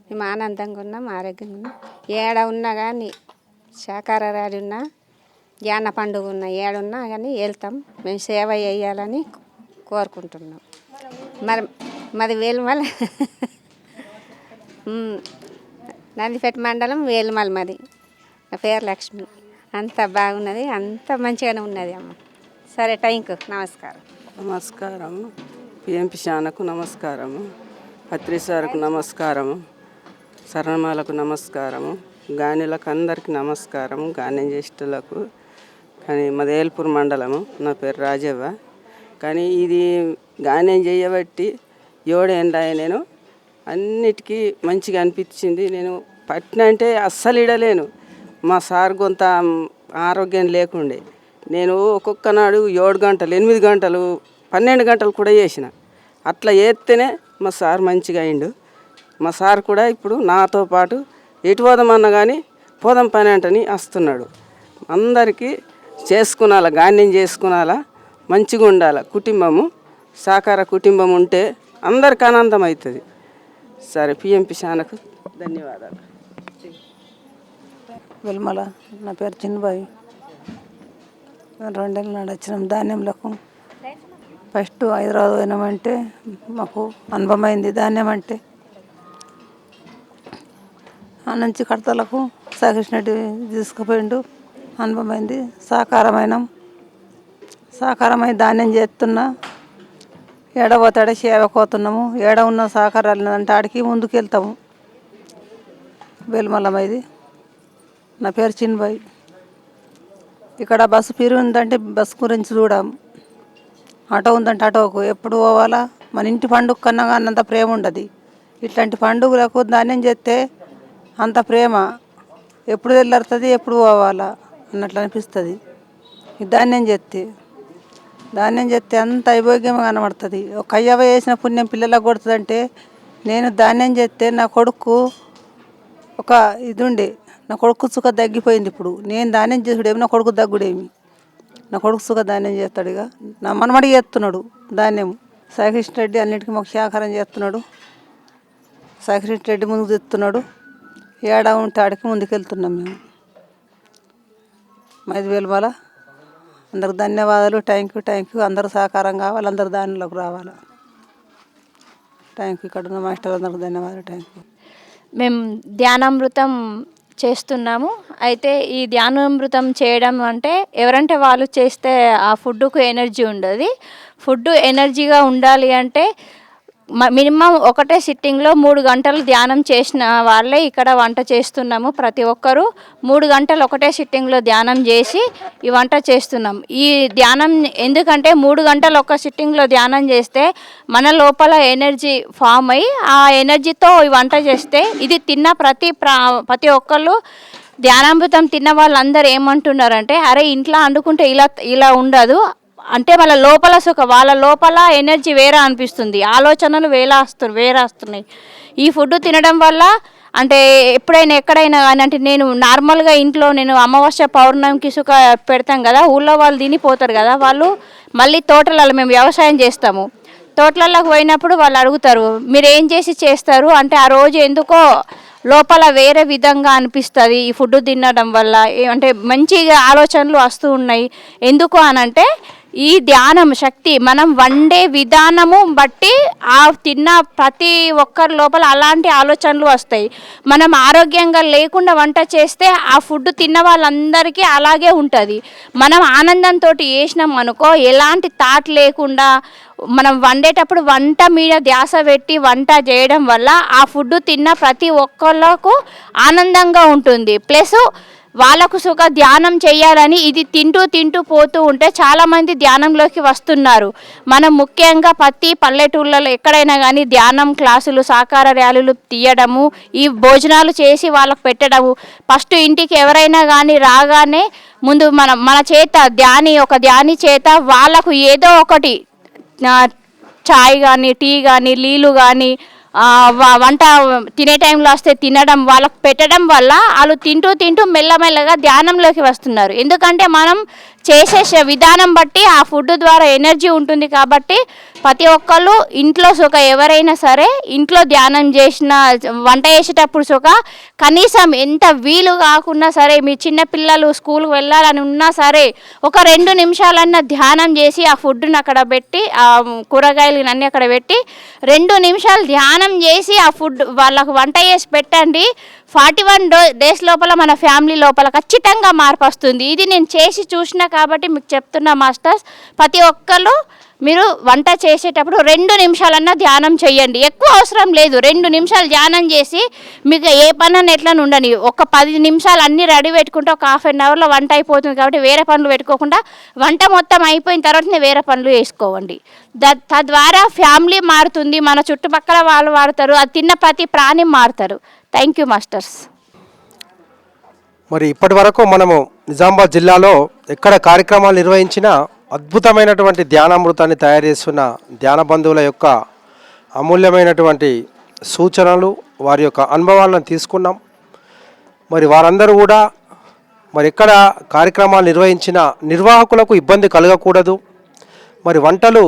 Speaker 14: మేము ఆనందంగా ఉన్నాం, ఆరోగ్యంగా ఉన్నాం. ఏడ ఉన్నా కానీ శాకాహార ర్యాలీ ఉన్నా, ధ్యాన పండుగ ఉన్నా, ఏడున్నా కానీ వెళ్తాం. మేము సేవ చేయాలని కోరుకుంటున్నాం. మాది వేలుమల, నందిపేట మండలం వేలుమల. మాది నా పేరు లక్ష్మి. అంత బాగున్నది, అంత మంచిగానే ఉన్నది అమ్మ. సరే, థ్యాంక్ యూ.
Speaker 15: నమస్కారం. పిఎంపి శానకు నమస్కారము, పత్రి సార్కు నమస్కారము, శరణమాలకు నమస్కారము, గానిలకు అందరికీ నమస్కారము, గానం చేసేటలకు. కానీ మాది ఏల్పూర్ మండలము. నా పేరు రాజవ్వ. కానీ ఇది గానం చేయబట్టి 7 ఏళ్ళ నేను అన్నిటికీ మంచిగా అనిపించింది. నేను పట్టిన అంటే అస్సలు ఇడలేను. మా సార్ కొంత ఆరోగ్యం లేకుండే నేను ఒక్కొక్క నాడు 7 గంటలు, 8 గంటలు, 12 గంటలు కూడా చేసిన. అట్లా చేస్తేనే మా సార్ మంచిగా అయిండు. మా సార్ కూడా ఇప్పుడు నాతో పాటు ఎటు పోదామన్నా కానీ పోదాం పని అంటని వస్తున్నాడు. అందరికీ చేసుకునాల, గాన్యం చేసుకునాలా, మంచిగా ఉండాలి. కుటుంబము సాకార కుటుంబం ఉంటే అందరికి ఆనందం అవుతుంది. సరే, పిఎంపి శానకు ధన్యవాదాలు.
Speaker 16: వెల్మల, నా పేరు చిన్నబాయి. 2 ఏళ్ళ నాడు వచ్చినాం ధాన్యంలకు. ఫస్ట్ హైదరాబాద్ పోయినామంటే మాకు అనుభవం అయింది ధాన్యం అంటే. ఆ నుంచి కడతలకు సాకృష్ణుడి తీసుకుపోయిండు, అనుభవం అయింది. సాకారమై ధాన్యం చేస్తున్నా. ఏడపోతాడే సేవకోతున్నాము. ఏడ ఉన్న సహకారాలు అంటే ఆడికి ముందుకు వెళ్తాము. వేలుమల్లమ్మ ఇది నా పేరు చిన్బాయ్. ఇక్కడ బస్సు ఫీరు ఉందంటే బస్సు గురించి చూడం, ఆటో ఉందంటే ఆటోకు ఎప్పుడు పోవాలా. మన ఇంటి పండుగ కన్నా అన్నంత ప్రేమ ఉండదు. ఇట్లాంటి పండుగలకు ధాన్యం చేస్తే అంత ప్రేమ ఎప్పుడు తెల్లారుతుంది, ఎప్పుడు పోవాలా అన్నట్లు అనిపిస్తుంది. ఈ ధాన్యం చేస్తే అంత వైభోగ్యంగా కనబడుతుంది. ఒక అయ్యవ వేసిన పుణ్యం పిల్లలకు కొడుతుందంటే, నేను ధాన్యం చేస్తే నా కొడుకు ఒక ఇది ఉండే, నా కొడుకు సుఖ తగ్గిపోయింది. ఇప్పుడు నేను ధాన్యం చేసుడేమి, నా కొడుకు దగ్గుడేమి. నా కొడుకు సుఖ ధాన్యం చేస్తాడు. ఇక నా మనమడి చేస్తున్నాడు ధాన్యం. సాయికృష్ణ రెడ్డి అన్నిటికీ మాకు సహకారం చేస్తున్నాడు. సాయికృష్ణ రెడ్డి ముందుకు తెస్తున్నాడు. ఏడా ఉంటే ఆడికి ముందుకెళ్తున్నాం మేము. 5,000 బాల అందరికి ధన్యవాదాలు. Thank you. అందరూ సహకారం కావాలి, అందరు దానిలోకి రావాలి. Thank you. ఇక్కడ ఉన్న మాస్టర్ అందరికి ధన్యవాదాలు. Thank you.
Speaker 5: మేము ధ్యానామృతం చేస్తున్నాము. అయితే ఈ ధ్యానామృతం చేయడం అంటే ఎవరంటే వాళ్ళు చేస్తే ఆ ఫుడ్కు ఎనర్జీ ఉండదు. ఫుడ్ ఎనర్జీగా ఉండాలి అంటే మినిమం ఒకటే సిట్టింగ్లో 3 గంటలు ధ్యానం చేసిన వాళ్ళే ఇక్కడ వంట చేస్తున్నాము. ప్రతి ఒక్కరూ 3 గంటలు ఒకటే సిట్టింగ్లో ధ్యానం చేసి ఈ వంట చేస్తున్నాం. ఈ ధ్యానం ఎందుకంటే 3 గంటలు ఒక సిట్టింగ్లో ధ్యానం చేస్తే మన లోపల ఎనర్జీ ఫామ్ అయ్యి ఆ ఎనర్జీతో ఈ వంట చేస్తే ఇది తిన్న ప్రతి ఒక్కళ్ళు ధ్యానామృతం తిన్న వాళ్ళందరూ ఏమంటున్నారంటే, అరే ఇంట్లో వండుకుంటే ఇలా ఉండదు అంటే వాళ్ళ లోపల ఎనర్జీ వేరే అనిపిస్తుంది, ఆలోచనలు వేరే వస్తున్నాయి. ఈ ఫుడ్ తినడం వల్ల అంటే ఎప్పుడైనా ఎక్కడైనా కానీ అంటే నేను నార్మల్గా ఇంట్లో నేను అమావాస్య పౌర్ణమికి పెడతాం కదా, ఊళ్ళో వాళ్ళు తినిపోతారు కదా, వాళ్ళు మళ్ళీ తోటలలో మేము వ్యవసాయం చేస్తాము. తోటలలోకి పోయినప్పుడు వాళ్ళు అడుగుతారు, మీరు ఏం చేస్తారు అంటే ఆ రోజు ఎందుకో లోపల వేరే విధంగా అనిపిస్తుంది ఈ ఫుడ్ తినడం వల్ల. అంటే మంచిగా ఆలోచనలు వస్తూ ఉన్నాయి. ఎందుకు అనంటే ఈ ధ్యానం శక్తి మనం వండే విధానము బట్టి ఆ తిన్న ప్రతి ఒక్కరి లోపల అలాంటి ఆలోచనలు వస్తాయి. మనం ఆరోగ్యంగా లేకుండా వంట చేస్తే ఆ ఫుడ్ తిన్న వాళ్ళందరికీ అలాగే ఉంటుంది. మనం ఆనందంతో చేసినాం అనుకో, ఎలాంటి థాట్ లేకుండా మనం వండేటప్పుడు వంట మీద ధ్యాస పెట్టి వంట చేయడం వల్ల ఆ ఫుడ్ తిన్న ప్రతి ఒక్కళ్ళకు ఆనందంగా ఉంటుంది. ప్లస్ వాళ్ళకు ధ్యానం చేయాలని ఇది తింటూ పోతూ ఉంటే చాలామంది ధ్యానంలోకి వస్తున్నారు. మనం ముఖ్యంగా ప్రతి పల్లెటూళ్ళలో ఎక్కడైనా కానీ ధ్యానం క్లాసులు, సాకార ర్యాలీలు తీయడము, ఈ భోజనాలు చేసి వాళ్ళకు పెట్టడము. ఫస్ట్ ఇంటికి ఎవరైనా కానీ రాగానే ముందు మన చేత ఒక ధ్యాని చేత వాళ్ళకు ఏదో ఒకటి చాయ్ కానీ, టీ కానీ, నీళ్ళు కానీ, వంట తినే టైంలో వస్తే తినడం, వాళ్ళకు పెట్టడం వల్ల వాళ్ళు తింటూ మెల్లమెల్లగా ధ్యానంలోకి వస్తున్నారు. ఎందుకంటే మనం చేసే విధానం బట్టి ఆ ఫుడ్ ద్వారా ఎనర్జీ ఉంటుంది. కాబట్టి ప్రతి ఒక్కళ్ళు ఇంట్లో ఎవరైనా సరే ఇంట్లో ధ్యానం చేసిన వంట చేసేటప్పుడు కనీసం ఎంత వీలు కాకున్నా సరే, మీ చిన్నపిల్లలు స్కూల్కి వెళ్ళాలని ఉన్నా సరే ఒక 2 నిమిషాలన్నా ధ్యానం చేసి ఆ ఫుడ్ని అక్కడ పెట్టి, ఆ కూరగాయలు అన్నీ అక్కడ పెట్టి 2 నిమిషాలు ధ్యానం చేసి ఆ ఫుడ్ వాళ్ళకు వంట చేసి పెట్టండి. 41 డేస్ లోపల మన ఫ్యామిలీ లోపల ఖచ్చితంగా మార్పు వస్తుంది. ఇది నేను చేసి చూసిన కాబట్టి మీకు చెప్తున్నా మాస్టర్స్. ప్రతి ఒక్కళ్ళు మీరు వంట చేసేటప్పుడు 2 నిమిషాలన్నా ధ్యానం చేయండి. ఎక్కువ అవసరం లేదు, 2 నిమిషాలు ధ్యానం చేసి మీకు ఏ పని ఎట్లా ఉండని. ఒక 10 నిమిషాలు అన్నీ రెడీ పెట్టుకుంటే ఒక ½ అన్ అవర్లో వంట అయిపోతుంది. కాబట్టి వేరే పనులు పెట్టుకోకుండా వంట మొత్తం అయిపోయిన తర్వాతనే వేరే పనులు చేసుకోండి. తద్వారా ఫ్యామిలీ మారుతుంది, మన చుట్టుపక్కల వాళ్ళు మారుతారు, అది తిన్న ప్రతి ప్రాణి మారుతారు. Thank you masters.
Speaker 1: మరి ఇప్పటి వరకు మనము నిజామాబాద్ జిల్లాలో ఎక్కడ కార్యక్రమాలు నిర్వహించినా అద్భుతమైనటువంటి ధ్యానామృతాన్ని తయారు చేస్తున్న ధ్యాన బంధువుల యొక్క అమూల్యమైనటువంటి సూచనలు, వారి యొక్క అనుభవాలను తీసుకున్నాం. మరి వారందరూ కూడా మరి ఎక్కడ కార్యక్రమాలు నిర్వహించిన నిర్వాహకులకు ఇబ్బంది కలగకూడదు. మరి వంటలు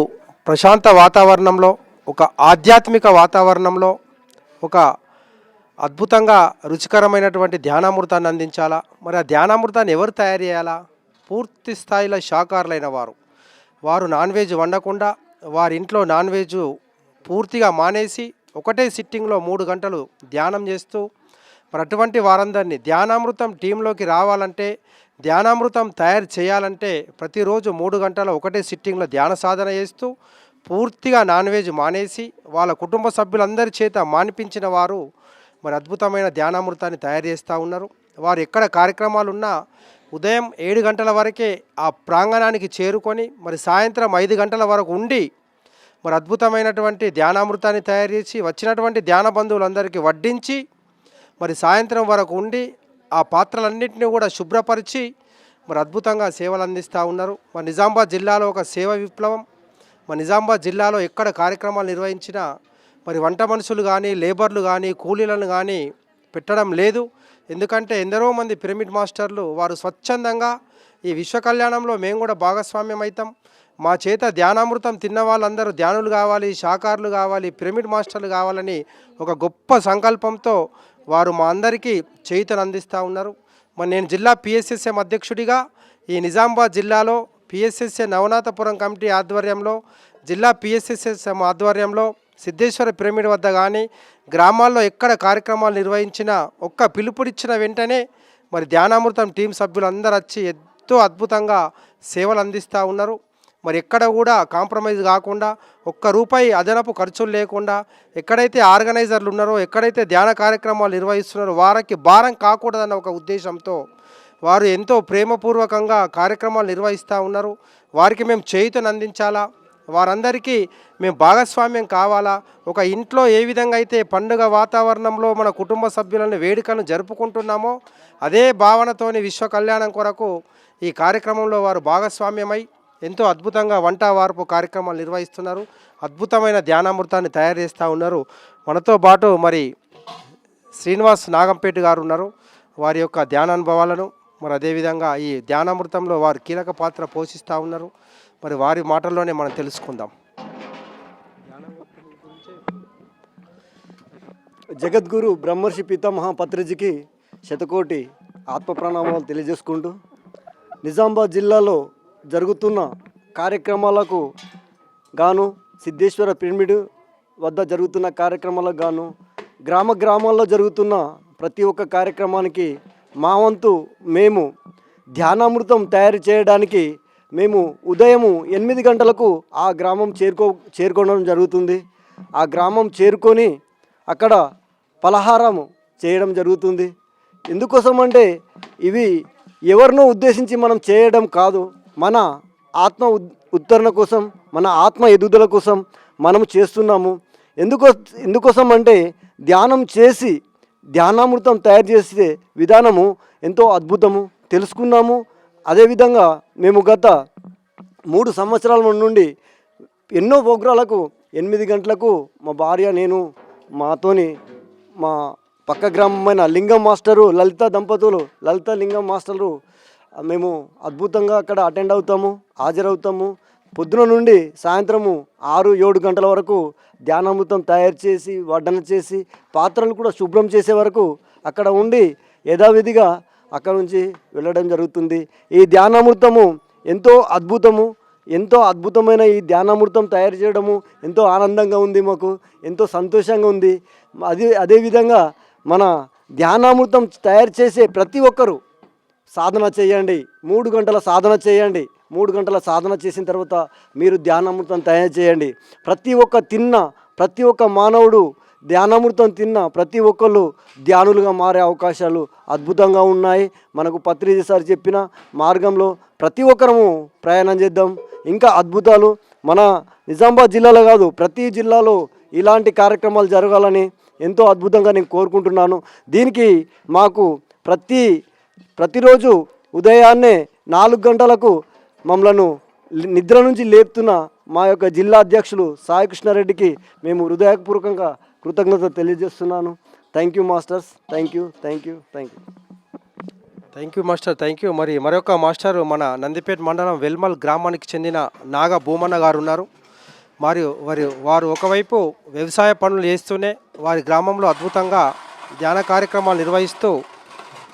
Speaker 1: ప్రశాంత వాతావరణంలో, ఒక ఆధ్యాత్మిక వాతావరణంలో, ఒక అద్భుతంగా రుచికరమైనటువంటి ధ్యానామృతాన్ని అందించాలా. మరి ఆ ధ్యానామృతాన్ని ఎవరు తయారు చేయాలా? పూర్తి స్థాయిలో శాకాహారులైన వారు నాన్ వెజ్ వండకుండా వారి ఇంట్లో నాన్ వెజ్ పూర్తిగా మానేసి ఒకటే సిట్టింగ్లో 3 గంటలు ధ్యానం చేస్తూ, మరి అటువంటి వారందరినీ ధ్యానామృతం టీంలోకి రావాలంటే, ధ్యానామృతం తయారు చేయాలంటే ప్రతిరోజు 3 గంటల ఒకటే సిట్టింగ్లో ధ్యాన సాధన చేస్తూ పూర్తిగా నాన్ వెజ్ మానేసి వాళ్ళ కుటుంబ సభ్యులందరి చేత మానిపించిన వారు మరి అద్భుతమైన ధ్యానామృతాన్ని తయారు చేస్తూ ఉన్నారు. వారు ఎక్కడ కార్యక్రమాలు ఉన్నా ఉదయం 7 గంటల వరకే ఆ ప్రాంగణానికి చేరుకొని మరి సాయంత్రం 5 గంటల వరకు ఉండి మరి అద్భుతమైనటువంటి ధ్యానామృతాన్ని తయారు చేసి వచ్చినటువంటి ధ్యాన బంధువులందరికీ వడ్డించి మరి సాయంత్రం వరకు ఉండి ఆ పాత్రలన్నింటినీ కూడా శుభ్రపరిచి మరి అద్భుతంగా సేవలు అందిస్తూ ఉన్నారు. మరి నిజామాబాద్ జిల్లాలో ఒక సేవ విప్లవం. మరి నిజామాబాద్ జిల్లాలో ఎక్కడ కార్యక్రమాలు నిర్వహించినా మరి వంట మనుషులు కానీ లేబర్లు కానీ కూలీలను కానీ పెట్టడం లేదు. ఎందుకంటే ఎందరో మంది పిరమిడ్ మాస్టర్లు వారు స్వచ్ఛందంగా ఈ విశ్వ కళ్యాణంలో మేము కూడా భాగస్వామ్యం అవుతాం, మా చేత ధ్యానామృతం తిన్న వాళ్ళందరూ ధ్యానులు కావాలి, శాకారులు కావాలి, పిరమిడ్ మాస్టర్లు కావాలని ఒక గొప్ప సంకల్పంతో వారు మా అందరికీ చేయుతను అందిస్తూ ఉన్నారు. మరి నేను జిల్లా పిఎస్ఎస్ఎం అధ్యక్షుడిగా ఈ నిజామాబాద్ జిల్లాలో పిఎస్ఎస్ఎం నవనాథపురం కమిటీ ఆధ్వర్యంలో జిల్లా పిఎస్ఎస్ఎం ఆధ్వర్యంలో సిద్ధేశ్వర పిరమిడ్ వద్ద కానీ గ్రామాల్లో ఎక్కడ కార్యక్రమాలు నిర్వహించినా ఒక్క పిలుపునిచ్చిన వెంటనే మరి ధ్యానామృతం టీం సభ్యులందరూ వచ్చి ఎంతో అద్భుతంగా సేవలు అందిస్తూ ఉన్నారు. మరి ఎక్కడ కూడా కాంప్రమైజ్ కాకుండా ఒక్క రూపాయి అదనపు ఖర్చులు లేకుండా ఎక్కడైతే ఆర్గనైజర్లు ఉన్నారో ఎక్కడైతే ధ్యాన కార్యక్రమాలు నిర్వహిస్తున్నారో వారికి భారం కాకూడదన్న ఒక ఉద్దేశంతో వారు ఎంతో ప్రేమపూర్వకంగా కార్యక్రమాలు నిర్వహిస్తూ ఉన్నారు. వారికి మేము చేయుతను అందించాలా, వారందరికీ మేము భాగస్వామ్యం కావాలా. ఒక ఇంట్లో ఏ విధంగా అయితే పండుగ వాతావరణంలో మన కుటుంబ సభ్యులను వేడుకలను జరుపుకుంటున్నామో అదే భావనతోని విశ్వ కళ్యాణం కొరకు ఈ కార్యక్రమంలో వారు భాగస్వామ్యమై ఎంతో అద్భుతంగా వంట వార్పు కార్యక్రమాలు నిర్వహిస్తున్నారు. అద్భుతమైన ధ్యానామృతాన్ని తయారు చేస్తూ ఉన్నారు. మనతో పాటు మరి శ్రీనివాస్ నాగంపేట గారు ఉన్నారు. వారి యొక్క ధ్యానానుభవాలను మరి అదేవిధంగా ఈ ధ్యానామృతంలో వారు కీలక పాత్ర పోషిస్తూ ఉన్నారు. మరి వారి మాటల్లోనే మనం తెలుసుకుందాం.
Speaker 17: జగద్గురు బ్రహ్మర్షి పితామహ పత్రిజీకి శతకోటి ఆత్మ ప్రణామాలు తెలియజేసుకుంటూ నిజామాబాద్ జిల్లాలో జరుగుతున్న కార్యక్రమాలకు గాను సిద్ధేశ్వర పిరమిడ్ వద్ద జరుగుతున్న కార్యక్రమాలకు గాను గ్రామాల్లో జరుగుతున్న ప్రతి ఒక్క కార్యక్రమానికి మా వంతు మేము ధ్యానామృతం తయారు చేయడానికి మేము ఉదయం 8 గంటలకు ఆ గ్రామం చేరుకోవడం జరుగుతుంది. ఆ గ్రామం చేరుకొని అక్కడ పలహారం చేయడం జరుగుతుంది. ఎందుకోసం అంటే ఇవి ఎవరినో ఉద్దేశించి మనం చేయడం కాదు, మన ఆత్మ ఉత్తరణ కోసం, మన ఆత్మ ఎదుగుదల కోసం మనం చేస్తున్నాము. ఎందుకోసం అంటే ధ్యానం చేసి ధ్యానామృతం తయారు చేసే విధానము ఎంతో అద్భుతము తెలుసుకున్నాము. అదేవిధంగా మేము గత 3 సంవత్సరాల నుండి ఎన్నో ప్రోగ్రాలకు 8 గంటలకు మా భార్య నేను మాతోని మా పక్క గ్రామమైన లింగం మాస్టరు లలిత లింగం మాస్టరు మేము అద్భుతంగా అక్కడ అటెండ్ అవుతాము, హాజరవుతాము. పొద్దున నుండి సాయంత్రము 6-7 గంటల వరకు ధ్యానామృతం తయారు చేసి వడ్డన చేసి పాత్రలు కూడా శుభ్రం చేసే వరకు అక్కడ ఉండి యథావిధిగా అక్కడ నుంచి వెళ్ళడం జరుగుతుంది. ఈ ధ్యానామృతము ఎంతో అద్భుతమైన ఈ ధ్యానామృతం తయారు చేయడము ఎంతో ఆనందంగా ఉంది, మాకు ఎంతో సంతోషంగా ఉంది. అదేవిధంగా మన ధ్యానామృతం తయారు చేసే ప్రతి ఒక్కరూ సాధన చేయండి, 3 గంటల సాధన చేయండి. 3 గంటల సాధన చేసిన తర్వాత మీరు ధ్యానామృతం తయారు చేయండి. ప్రతి ఒక్క మానవుడు ధ్యానామృతం తిన్న ప్రతి ఒక్కళ్ళు ధ్యానులుగా మారే అవకాశాలు అద్భుతంగా ఉన్నాయి. మనకు పత్రిజీ సార్ చెప్పిన మార్గంలో ప్రతి ఒక్కరము ప్రయాణం చేద్దాం. ఇంకా అద్భుతాలు మన నిజామాబాద్ జిల్లాలో కాదు ప్రతి జిల్లాలో ఇలాంటి కార్యక్రమాలు జరగాలని ఎంతో అద్భుతంగా నేను కోరుకుంటున్నాను. దీనికి మాకు ప్రతిరోజు ఉదయాన్నే 4 గంటలకు మమ్మలను నిద్ర నుంచి లేపుతున్న మా యొక్క జిల్లా అధ్యక్షులు సాయి కృష్ణారెడ్డికి మేము హృదయపూర్వకంగా కృతజ్ఞత తెలియజేస్తున్నాను. Thank you masters, thank you.
Speaker 1: Thank you master, thank you. మరొక మాస్టర్ మన నందిపేట మండలం వెల్మల్ గ్రామానికి చెందిన నాగ భూమన్న గారు ఉన్నారు. వారు ఒకవైపు వ్యవసాయ పనులు చేస్తూనే వారి గ్రామంలో అద్భుతంగా ధ్యాన కార్యక్రమాలు నిర్వహిస్తూ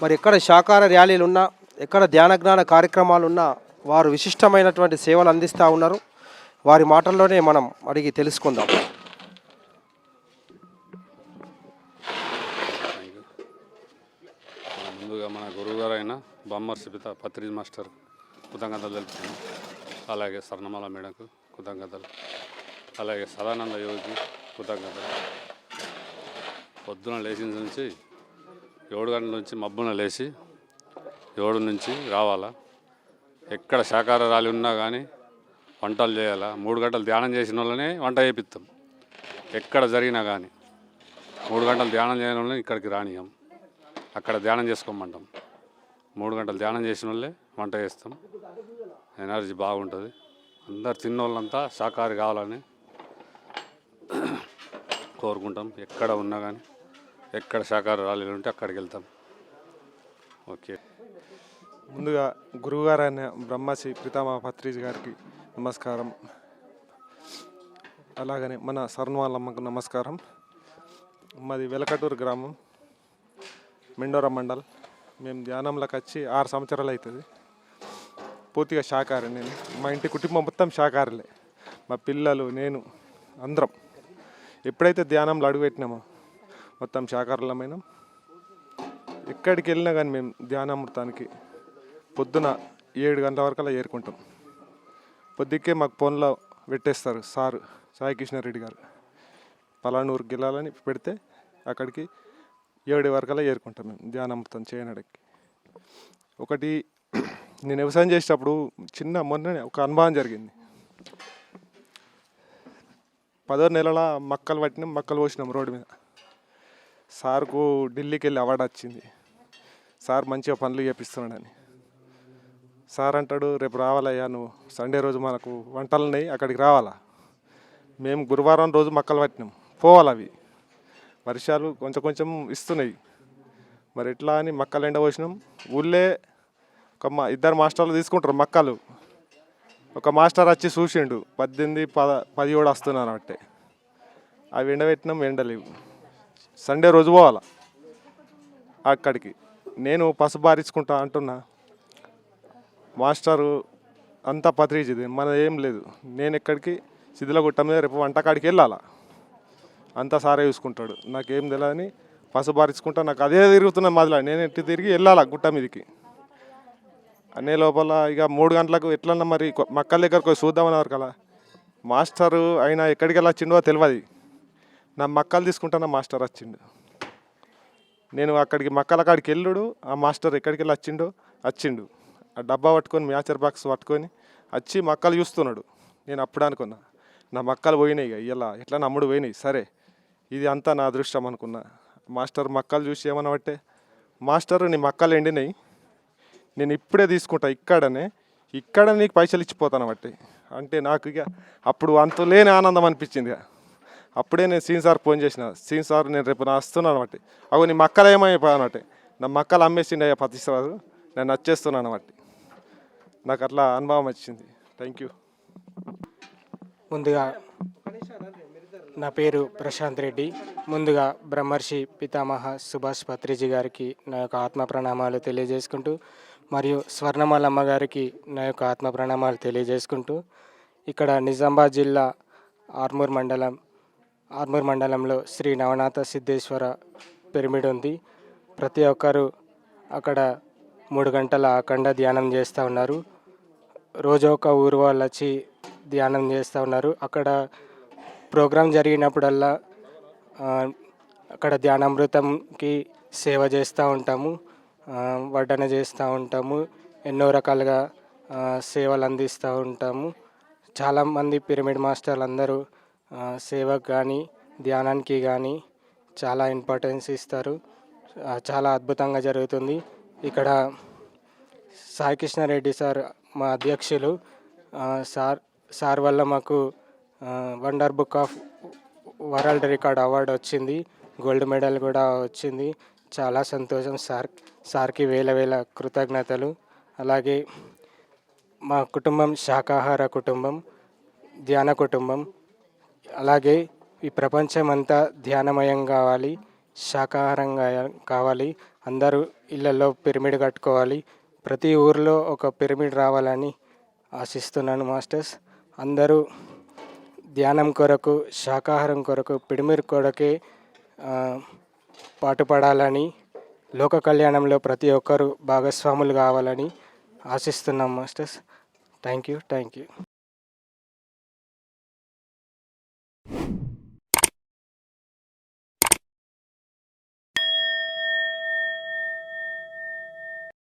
Speaker 1: మరి ఎక్కడ శాకాహార ర్యాలీలు ఉన్నా ఎక్కడ ధ్యానజ్ఞాన కార్యక్రమాలు ఉన్నా వారు విశిష్టమైనటువంటి సేవలు అందిస్తూ ఉన్నారు. వారి మాటల్లోనే మనం అడిగి తెలుసుకుందాం.
Speaker 18: ముందుగా మన గురువుగారు అయిన బ్రహ్మర్షి పత్రిజీ మాస్టర్ కృతజ్ఞతలు తెలుపుతున్నాను. అలాగే స్వర్ణమాల మేడంకు కృతజ్ఞతలు, అలాగే సదానంద యోగి కృతజ్ఞతలు. పొద్దున లేచిన నుంచి 7 గంటల నుంచి మబ్బున లేచి 7 నుంచి రావాలా. ఎక్కడ శాకాహార ర్యాలీ ఉన్నా కానీ వంటలు చేయాలా. 3 గంటలు ధ్యానం చేసిన వాళ్ళనే వంట చేపిస్తాం. ఎక్కడ జరిగినా కానీ 3 గంటలు ధ్యానం చేయని వాళ్ళని ఇక్కడికి రానియం. అక్కడ ధ్యానం చేసుకోమంటాం. 3 గంటలు ధ్యానం చేసిన వాళ్ళే వంట చేస్తాం. ఎనర్జీ బాగుంటుంది. అందరు తిన్నోళ్ళంతా శాకాహారి కావాలని కోరుకుంటాం. ఎక్కడ ఉన్నా కానీ ఎక్కడ శాకాహార ర్యాలీలు ఉంటే అక్కడికి వెళ్తాం. ఓకే.
Speaker 19: ముందుగా గురువుగారు అయిన బ్రహ్మశ్రీ పితామహ పత్రిజీ గారికి నమస్కారం. అలాగనే మన స్వర్ణమాలమ్మకు నమస్కారం. మాది వెలకటూరు గ్రామం, మెండోర మండల్. మేము ధ్యానంలోకి వచ్చి 6 సంవత్సరాలు అవుతుంది. పూర్తిగా శాకాహారి నేను. మా ఇంటి కుటుంబం మొత్తం శాకాహారులే. మా పిల్లలు, నేను అందరం ఎప్పుడైతే ధ్యానంలో అడుగుపెట్టినామో మొత్తం శాకాహారులమైనాం. ఎక్కడికి వెళ్ళినా కానీ మేము ధ్యానామృతానికి పొద్దున 7 గంటల వరకల్లా చేరుకుంటాం. పొద్దుకే మాకు ఫోన్లో పెట్టేస్తారు సారు సాయి కృష్ణారెడ్డి గారు. పలానూరుకి వెళ్ళాలని పెడితే అక్కడికి 7 వరకల్లా చేరుకుంటాం మేము ధ్యానామృతం చేయడానికి. ఒకటి, నేను వ్యవసాయం చేసేటప్పుడు మొన్ననే ఒక అనుభవం జరిగింది. 10వ నెలల మక్కలు పట్టినాం, మక్కలు పోసినాం రోడ్డు మీద. సార్కు ఢిల్లీకి వెళ్ళి అవార్డు వచ్చింది. సార్ మంచిగా పనులు చేపిస్తున్నాడని. సార్ అంటాడు, రేపు రావాలయ్యా నువ్వు, సండే రోజు మనకు వంటలు ఉన్నాయి, అక్కడికి రావాలా. మేము గురువారం రోజు మక్కలు పట్టినాం, పోవాలి. అవి వర్షాలు కొంచెం కొంచెం ఇస్తున్నాయి. మరి ఎట్లా అని మక్కలు ఎండ పోసినాం. ఊళ్ళే ఒక 2 మాస్టర్లు తీసుకుంటారు మక్కలు. ఒక మాస్టర్ వచ్చి చూసిండు, 18, 17 వస్తున్నారు అంటే. అవి ఎండబెట్టినాం, ఎండలేవు. సండే రోజు పోవాలా అక్కడికి. నేను పసుపు బారించుకుంటా అంటున్నా. మాస్టరు అంతా పత్రిజిది, మనది ఏం లేదు. నేను ఎక్కడికి శిథిలగుట్ట మీద రేపు వంటకాడికి వెళ్ళాలా, అంతా సారే చూసుకుంటాడు. నాకేం తెలియదని పసుపు బారించుకుంటా. నాకు అదే తిరుగుతున్నా మదిలా. నేను ఎట్టి తిరిగి వెళ్ళాలా గుట్ట మీదకి. అనే లోపల ఇక 3 గంటలకు ఎట్లన్నా మరి మక్కల దగ్గరకు చూద్దామన్నారు కదా. మాస్టరు అయినా ఎక్కడికి వెళ్ళి వచ్చిండో తెలియదు. నా మక్కలు తీసుకుంటాను, మాస్టర్ వచ్చిండు. నేను అక్కడికి మక్కల కాడికి వెళ్ళుడు, ఆ మాస్టర్ ఎక్కడికి వెళ్ళి వచ్చిండు. ఆ డబ్బా పట్టుకొని, మ్యాచర్ బాక్స్ పట్టుకొని వచ్చి మక్కలు చూస్తున్నాడు. నేను అప్పుడు అనుకున్నా, నా మక్కలు పోయినాయి ఇక ఇలా ఎట్లా నమ్ముడు పోయినాయి. సరే, ఇది అంతా నా అదృష్టం అనుకున్నా. మాస్టర్ మక్కలు చూసి ఏమన్నా బట్టే, మాస్టర్ నీ మక్కలు ఎండినాయి, నేను ఇప్పుడే తీసుకుంటా, ఇక్కడ నీకు పైసలు ఇచ్చిపోతాను బట్టి అంటే. నాకు ఇక అప్పుడు అంతులేని ఆనందం అనిపించింది. అప్పుడే నేను సీన్ సార్ ఫోన్ చేసిన, సీన్ సార్ నేను రేపు వస్తున్నాను బట్టి. అవి నీ మక్కలు ఏమైపోయానంటే, నా మక్కలు అమ్మేసిండే పతిసారు, నేను వచ్చేస్తున్నాను బట్టి. నాకు అట్లా అనుభవం వచ్చింది. Thank you.
Speaker 20: ముందుగా నా పేరు ప్రశాంత్ రెడ్డి. ముందుగా బ్రహ్మర్షి పితామహ సుభాష్ పత్రిజీ గారికి నా యొక్క ఆత్మ ప్రణామాలు తెలియజేసుకుంటూ, మరియు స్వర్ణమాలమ్మ గారికి నా యొక్క ఆత్మ ప్రణామాలు తెలియజేసుకుంటూ, ఇక్కడ నిజామాబాద్ జిల్లా ఆర్మూర్ మండలంలో శ్రీ నవనాథ సిద్ధేశ్వర పిరమిడ్ ఉంది. ప్రతి ఒక్కరూ అక్కడ 3 గంటల అఖండ ధ్యానం చేస్తూ ఉన్నారు. రోజు ఒక ఊరు వాళ్ళు వచ్చి ధ్యానం చేస్తూ ఉన్నారు. అక్కడ ప్రోగ్రాం జరిగినప్పుడల్లా అక్కడ ధ్యానామృతంకి సేవ చేస్తూ ఉంటాము, వడ్డన చేస్తూ ఉంటాము, ఎన్నో రకాలుగా సేవలు అందిస్తూ ఉంటాము. చాలామంది పిరమిడ్ మాస్టర్లు అందరూ సేవకు కానీ ధ్యానానికి కానీ చాలా ఇంపార్టెన్స్ ఇస్తారు. చాలా అద్భుతంగా జరుగుతుంది. ఇక్కడ సాయి కృష్ణారెడ్డి సార్ మా అధ్యక్షులు. సార్ వల్ల మాకు wonder book of world record award వచ్చింది, గోల్డ్ మెడల్ కూడా వచ్చింది. చాలా సంతోషం. సార్కి వేల కృతజ్ఞతలు. అలాగే మా కుటుంబం శాకాహార కుటుంబం, ధ్యాన కుటుంబం. అలాగే ఈ ప్రపంచం అంతా ధ్యానమయం కావాలి, శాకాహారంగా కావాలి. అందరూ ఇళ్ళల్లో పిరమిడ్ కట్టుకోవాలి. ప్రతి ఊరిలో ఒక పిరమిడ్ రావాలని ఆశిస్తున్నాను మాస్టర్స్. అందరూ ధ్యానం కొరకు, శాకాహారం కొరకు, పిరమిడ్ కొరకే పాటుపడాలని, లోక కళ్యాణంలో ప్రతి ఒక్కరూ భాగస్వాములు కావాలని ఆశిస్తున్నాం మాస్టర్స్. Thank you.